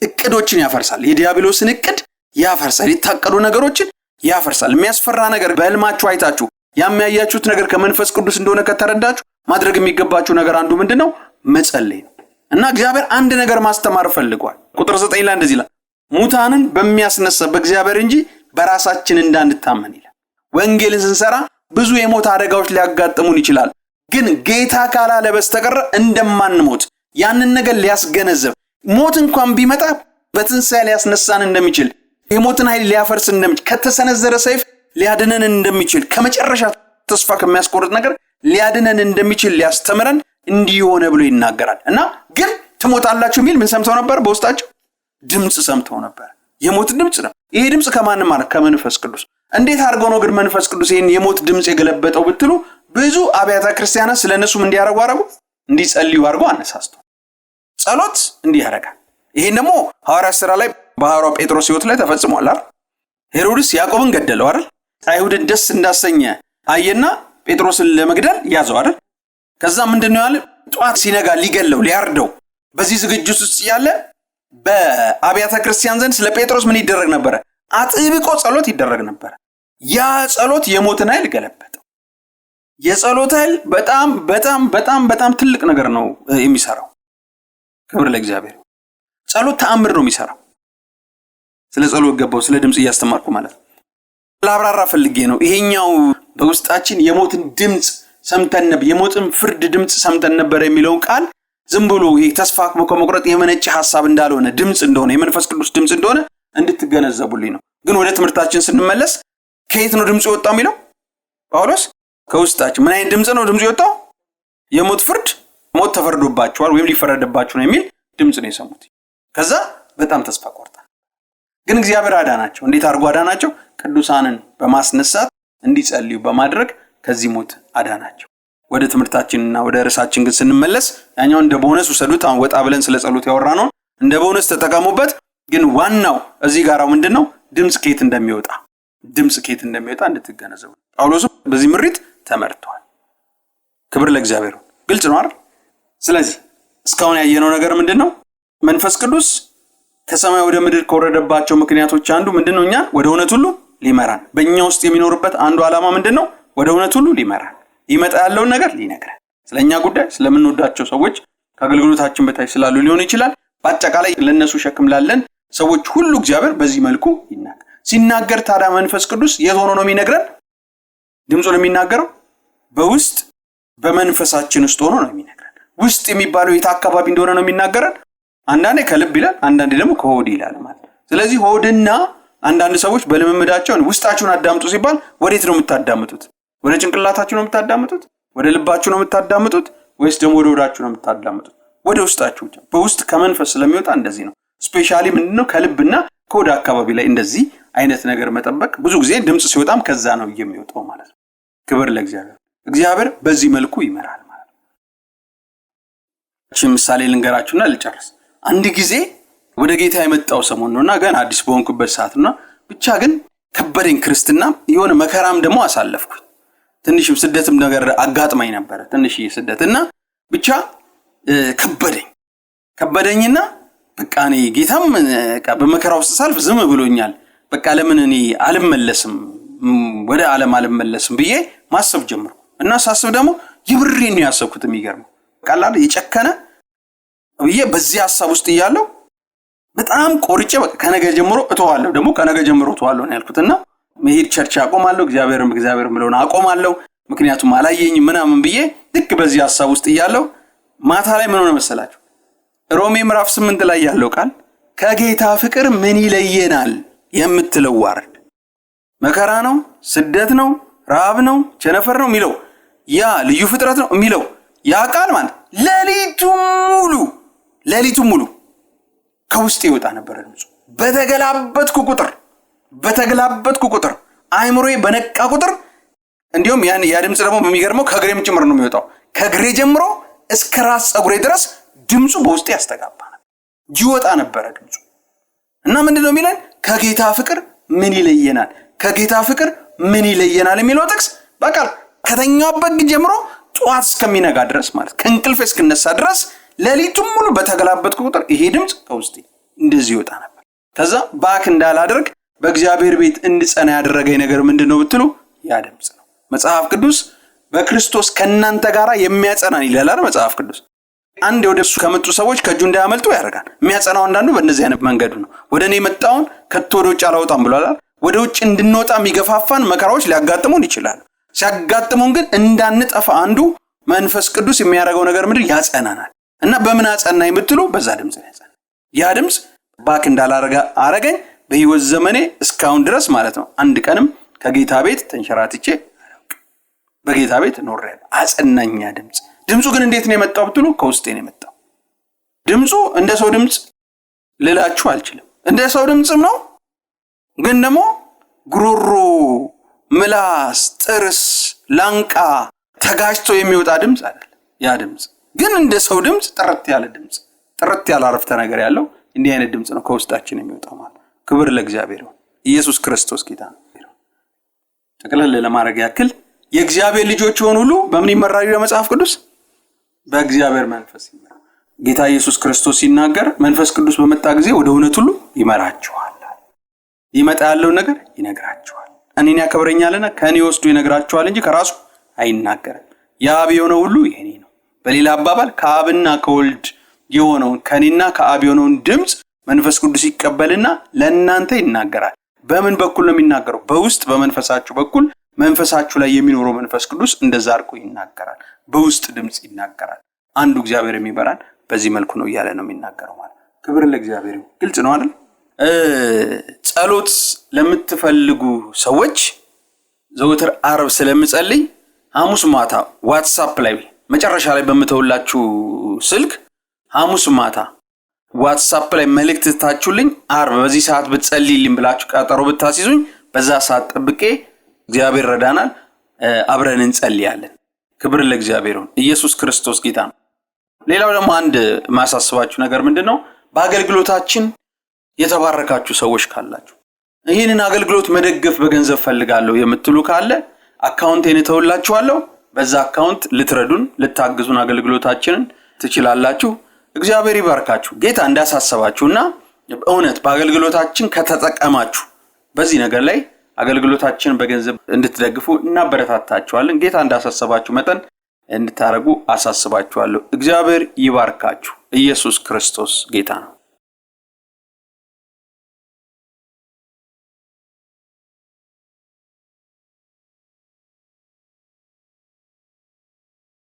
A: እቅዶችን ያፈርሳል። የዲያብሎስን እቅድ ያፈርሳል። የታቀዱ ነገሮችን ያፈርሳል። የሚያስፈራ ነገር በህልማችሁ አይታችሁ ያያችሁት ነገር ከመንፈስ ቅዱስ እንደሆነ ከተረዳችሁ ማድረግ የሚገባችሁ ነገር አንዱ ምንድነው? መጸለይ ነው። እና እግዚአብሔር አንድ ነገር ማስተማር ፈልጓል። ቁጥር 9 ላይ እንደዚህ ይላል፣ ሙታንን በሚያስነሳ በእግዚአብሔር እንጂ በራሳችን እንዳንታመን ይላል። ወንጌልን ስንሰራ ብዙ የሞት አደጋዎች ሊያጋጥሙን ይችላል። ግን ጌታ ካላለ በስተቀር እንደማንሞት ያንን ነገር ሊያስገነዘብ፣ ሞት እንኳን ቢመጣ በትንሣኤ ሊያስነሳን እንደሚችል፣ የሞትን ኃይል ሊያፈርስ እንደሚችል፣ ከተሰነዘረ ሰይፍ ሊያድነን እንደሚችል፣ ከመጨረሻ ተስፋ ከሚያስቆርጥ ነገር ሊያድነን እንደሚችል ሊያስተምረን እንዲህ ሆነ ብሎ ይናገራል። እና ግን ትሞታላችሁ የሚል ምን ሰምተው ነበር? በውስጣቸው ድምጽ ሰምተው ነበር። የሞት ድምጽ ነው። ይሄ ድምጽ ከማንም ማለት ከመንፈስ ቅዱስ። እንዴት አድርገው ነው ግን መንፈስ ቅዱስ ይሄን የሞት ድምጽ የገለበጠው ብትሉ ብዙ አብያተ ክርስቲያናት ስለነሱም እንዲያረጉ እንዲጸልዩ አድርጎ አነሳስተው። ጸሎት እንዲህ ያደርጋል። ይሄን ደግሞ ሐዋርያት ሥራ ላይ በሐዋርያው ጴጥሮስ ሕይወት ላይ ተፈጽሟል አይደል? ሄሮድስ ያዕቆብን ገደለው አይደል? አይሁድን ደስ እንዳሰኘ አየና ጴጥሮስን ለመግደል ያዘው አይደል? ከዛ ምንድነው ያለ? ጧት ሲነጋ ሊገለው ሊያርደው በዚህ ዝግጅት ውስጥ ያለ በአብያተ ክርስቲያን ዘንድ ስለ ጴጥሮስ ምን ይደረግ ነበር? አጥብቆ ጸሎት ይደረግ ነበር። ያ ጸሎት የሞትን ኃይል ገለበጠው። የጸሎት ኃይል በጣም በጣም በጣም በጣም ትልቅ ነገር ነው የሚሰራው። ክብር ለእግዚአብሔር። ጸሎት ተአምር ነው የሚሰራው። ስለ ጸሎት ገባው ስለ ድምጽ እያስተማርኩ ማለት ነው። ላብራራ ፈልጌ ነው። ይሄኛው በውስጣችን የሞትን ድምጽ ሰምተን ነበር፣ የሞትን ፍርድ ድምጽ ሰምተን ነበር የሚለው ቃል ዝም ብሎ ይሄ ተስፋ ከመቁረጥ የመነጨ ሐሳብ እንዳልሆነ ድምጽ እንደሆነ የመንፈስ ቅዱስ ድምጽ እንደሆነ እንድትገነዘቡልኝ ነው። ግን ወደ ትምህርታችን ስንመለስ ከየት ነው ድምጽ የወጣው የሚለው ጳውሎስ? ከውስጣችን። ምን አይነት ድምጽ ነው ድምጽ የወጣው? የሞት ፍርድ፣ ሞት ተፈርዶባቸዋል ወይም ሊፈረድባቸው ነው የሚል ድምጽ ነው የሰሙት። ከዛ በጣም ተስፋ ቆርጣ ግን እግዚአብሔር አዳናቸው። እንዴት አድርጎ አዳናቸው? ቅዱሳንን በማስነሳት እንዲጸልዩ በማድረግ ከዚህ ሞት አዳናቸው። ወደ ትምህርታችንና ወደ ርዕሳችን ግን ስንመለስ ያኛው እንደ ቦነስ ወሰዱት። አሁን ወጣ ብለን ስለ ጸሎት ያወራነው እንደ ቦነስ ተጠቀሙበት። ግን ዋናው እዚህ ጋራው ምንድነው? ድምጽ ከየት እንደሚወጣ እንድትገነዘቡ። ጳውሎስ በዚህ ምሪት ተመርቷል። ክብር ለእግዚአብሔር። ግልጽ ነው አይደል? ስለዚህ እስካሁን ያየነው ነገር ምንድነው? መንፈስ ቅዱስ ከሰማይ ወደ ምድር ከወረደባቸው ምክንያቶች አንዱ ምንድነው? እኛ ወደ እውነት ሁሉ ሊመራን። በእኛ ውስጥ የሚኖርበት አንዱ ዓላማ ምንድነው? ወደ እውነት ሁሉ ሊመራን፣ ይመጣ ያለውን ነገር ሊነግረን፣ ስለኛ ጉዳይ፣ ስለምንወዳቸው ሰዎች፣ ከአገልግሎታችን በታች ስላሉ ሊሆን ይችላል። በአጠቃላይ ለነሱ ሸክም ላለን ሰዎች ሁሉ እግዚአብሔር በዚህ መልኩ ይናገራል። ሲናገር ታዲያ መንፈስ ቅዱስ የት ሆኖ ነው የሚነግረን? ድምጹን የሚናገረው በውስጥ በመንፈሳችን ውስጥ ሆኖ ነው የሚነግረን። ውስጥ የሚባለው የት አካባቢ እንደሆነ ነው የሚናገረን? አንዳንዴ ከልብ ይላል፣ አንዳንዴ ደግሞ ከሆድ ይላል ማለት። ስለዚህ ሆድና አንዳንድ ሰዎች በልምምዳቸው ውስጣችሁን አዳምጡ ሲባል ወዴት ነው የምታዳምጡት? ወደ ጭንቅላታችሁ ነው የምታዳምጡት? ወደ ልባችሁ ነው የምታዳምጡት? ወይስ ደግሞ ወደ ሆዳችሁ ነው የምታዳምጡት? ወደ ውስጣችሁ። በውስጥ ከመንፈስ ስለሚወጣ እንደዚህ ነው። ስፔሻሊ ምንድነው ከልብና ከሆድ አካባቢ ላይ እንደዚህ አይነት ነገር መጠበቅ። ብዙ ጊዜ ድምጽ ሲወጣም ከዛ ነው የሚወጣው ማለት ነው። ክብር ለእግዚአብሔር። እግዚአብሔር በዚህ መልኩ ይመራል ማለት ነው። እሺ ምሳሌ ልንገራችሁና ልጨርስ። አንድ ጊዜ ወደ ጌታ የመጣው ሰሞን ነውና ገና አዲስ በሆንኩበት ሰዓትና ብቻ ግን ከበደኝ ክርስትና። የሆነ መከራም ደግሞ አሳለፍኩኝ። ትንሽም ስደትም ነገር አጋጥማኝ ነበር። ትንሽዬ ስደትና ብቻ ከበደኝና በቃ እኔ ጌታም በመከራ ውስጥ ሳልፍ ዝም ብሎኛል። በቃ ለምን እኔ አልመለስም ወደ ዓለም አልመለስም ብዬ ማሰብ ጀመርኩ። እና ሳስብ ደግሞ ይብሬን ነው ያሰብኩት። የሚገርመው ቃላል የጨከነ ብዬ በዚህ ሐሳብ ውስጥ እያለሁ በጣም ቆርጬ በቃ ከነገ ጀምሮ እተዋለሁ። ደግሞ ከነገ ጀምሮ እተዋለሁ ነው ያልኩትና መሄድ ቸርች አቆማለሁ። እግዚአብሔር ምለውን አቆማለሁ። ምክንያቱም አላየኝ ምናምን ብዬ ልክ በዚህ ሐሳብ ውስጥ እያለሁ ማታ ላይ ምን ሆነ መሰላችሁ? ሮሜ ምዕራፍ 8 ላይ ያለው ቃል ከጌታ ፍቅር ምን ይለየናል የምትለው ዋርድ መከራ ነው፣ ስደት ነው፣ ረሃብ ነው፣ ቸነፈር ነው የሚለው ያ ልዩ ፍጥረት ነው የሚለው ያ ቃል ማለት ሌሊቱን ሙሉ ከውስጥ ይወጣ ነበር ድምጹ። በተገላበጥኩ ቁጥር አይምሮዬ በነቃ ቁጥር እንዲሁም ያ ድምጽ ደግሞ በሚገርመው ከግሬም ጭምር ነው የሚወጣው። ከግሬ ጀምሮ እስከ ራስ ጸጉሬ ድረስ ድምጹ በውስጤ ያስተጋባ ነበር፣ ይወጣ ነበር ድምጹ። እና ምንድነው የሚለን? ከጌታ ፍቅር ምን ይለየናል? ከጌታ ፍቅር ምን ይለየናል የሚለው ጥቅስ በቃ ከተኛበት ጀምሮ ጧት እስከሚነጋ ድረስ ማለት ከእንቅልፌ እስክነሳ ድረስ ሌሊቱን ሙሉ በተገላበጥኩ ቁጥር ይሄ ድምጽ ከውስጤ እንደዚህ ይወጣ ነበር። ከዛ ባክ እንዳላደርግ በእግዚአብሔር ቤት እንድጸና ያደረገኝ ነገር ምንድነው ብትሉ ያ ድምጽ ነው። መጽሐፍ ቅዱስ በክርስቶስ ከናንተ ጋራ የሚያጸናን ይላል መጽሐፍ ቅዱስ። አንድ ወደሱ ከመጡ ሰዎች ከጁ እንዳያመልጡ ያደርጋል። የሚያጸናው አንዳንዱ በእነዚህ አይነት መንገዱ ነው። ወደኔ መጣውን ከቶ ወደ ውጭ አላወጣም ብሏል። ወደ ውጭ እንድንወጣ የሚገፋፋን መከራዎች ሊያጋጥሙን ይችላል። ሲያጋጥሙን ግን እንዳንጠፋ አንዱ መንፈስ ቅዱስ የሚያደርገው ነገር ምንድን ያጸናናል። እና በምን አጸናኝ ብትሉ በዛ ድምጽ ያጸና። ያ ድምጽ ባክ እንዳላረጋ አረገኝ በህይወት ዘመኔ እስካሁን ድረስ ማለት ነው። አንድ ቀንም ከጌታ ቤት ተንሸራትቼ በጌታ ቤት ኖሬያለሁ። አጸናኛ ድምጹ ግን እንዴት ነው የመጣው ብትሉ ከውስጤ ነው የመጣው። ድምጹ እንደ ሰው ድምጽ ልላችሁ አልችልም። እንደ ሰው ድምጽም ነው፣ ግን ደግሞ ጉሮሮ፣ ምላስ፣ ጥርስ፣ ላንቃ ተጋጭቶ የሚወጣ ድምጽ አይደል። ያ ድምጽ ግን እንደ ሰው ድምጽ ጥርት ያለ አረፍተ ነገር ያለው እንዲህ አይነት ድምጽ ነው ከውስጣችን የሚወጣው ማለት። ክብር ለእግዚአብሔር ይሁን። ኢየሱስ ክርስቶስ ጌታ ነው። ጠቅለል ለማድረግ ያክል የእግዚአብሔር ልጆች ሆኑ ሁሉ በምን ይመራሉ? ለመጽሐፍ ቅዱስ በእግዚአብሔር መንፈስ ይመራሉ። ጌታ ኢየሱስ ክርስቶስ ሲናገር መንፈስ ቅዱስ በመጣ ጊዜ ወደ እውነት ሁሉ ይመራችኋል። ይመጣ ያለውን ነገር ይነግራችኋል። እኔን ያከብረኛልና ከኔ ወስዶ ይነግራችኋል እንጂ ከራሱ አይናገርም። የአብ የሆነው ሁሉ የኔ ነው። በሌላ አባባል ከአብና ከወልድ የሆነውን ከኔና ከአብ የሆነውን ድምጽ መንፈስ ቅዱስ ይቀበልና ለእናንተ ይናገራል። በምን በኩል ነው የሚናገረው? በውስጥ በመንፈሳችሁ በኩል መንፈሳችሁ ላይ የሚኖረው መንፈስ ቅዱስ እንደዛ አድርጎ ይናገራል። በውስጥ ድምጽ ይናገራል። አንዱ እግዚአብሔር የሚበራን በዚህ መልኩ ነው እያለ ነው የሚናገረው ማለት። ክብር ለእግዚአብሔር። ግልጽ ነው አይደል? ጸሎት ለምትፈልጉ ሰዎች ዘወትር ዓርብ ስለምጸልይ ሐሙስ ማታ ዋትስአፕ ላይ መጨረሻ ላይ በመተውላችሁ ስልክ ሐሙስ ማታ ዋትስአፕ ላይ መልእክት ታችሁልኝ ዓርብ በዚህ ሰዓት ብትጸልይልኝ ብላችሁ ቀጠሮ ብታስይዙኝ በዛ ሰዓት ጠብቄ እግዚአብሔር ረዳናል አብረን እንጸልያለን። ክብር ለእግዚአብሔር ይሁን። ኢየሱስ ክርስቶስ ጌታ ነው። ሌላው ደግሞ አንድ ማሳስባችሁ ነገር ምንድነው? በአገልግሎታችን የተባረካችሁ ሰዎች ካላችሁ ይህንን አገልግሎት መደገፍ በገንዘብ ፈልጋለሁ የምትሉ ካለ አካውንቴን ተውላችኋለሁ። በዛ አካውንት ልትረዱን ልታግዙን አገልግሎታችንን ትችላላችሁ። እግዚአብሔር ይባርካችሁ። ጌታ እንዳሳሰባችሁና በእውነት በአገልግሎታችን ከተጠቀማችሁ በዚህ ነገር ላይ አገልግሎታችንን በገንዘብ እንድትደግፉ እናበረታታችኋለን። ጌታ እንዳሳሰባችሁ መጠን እንድታረጉ አሳስባችኋለሁ። እግዚአብሔር ይባርካችሁ። ኢየሱስ ክርስቶስ ጌታ ነው።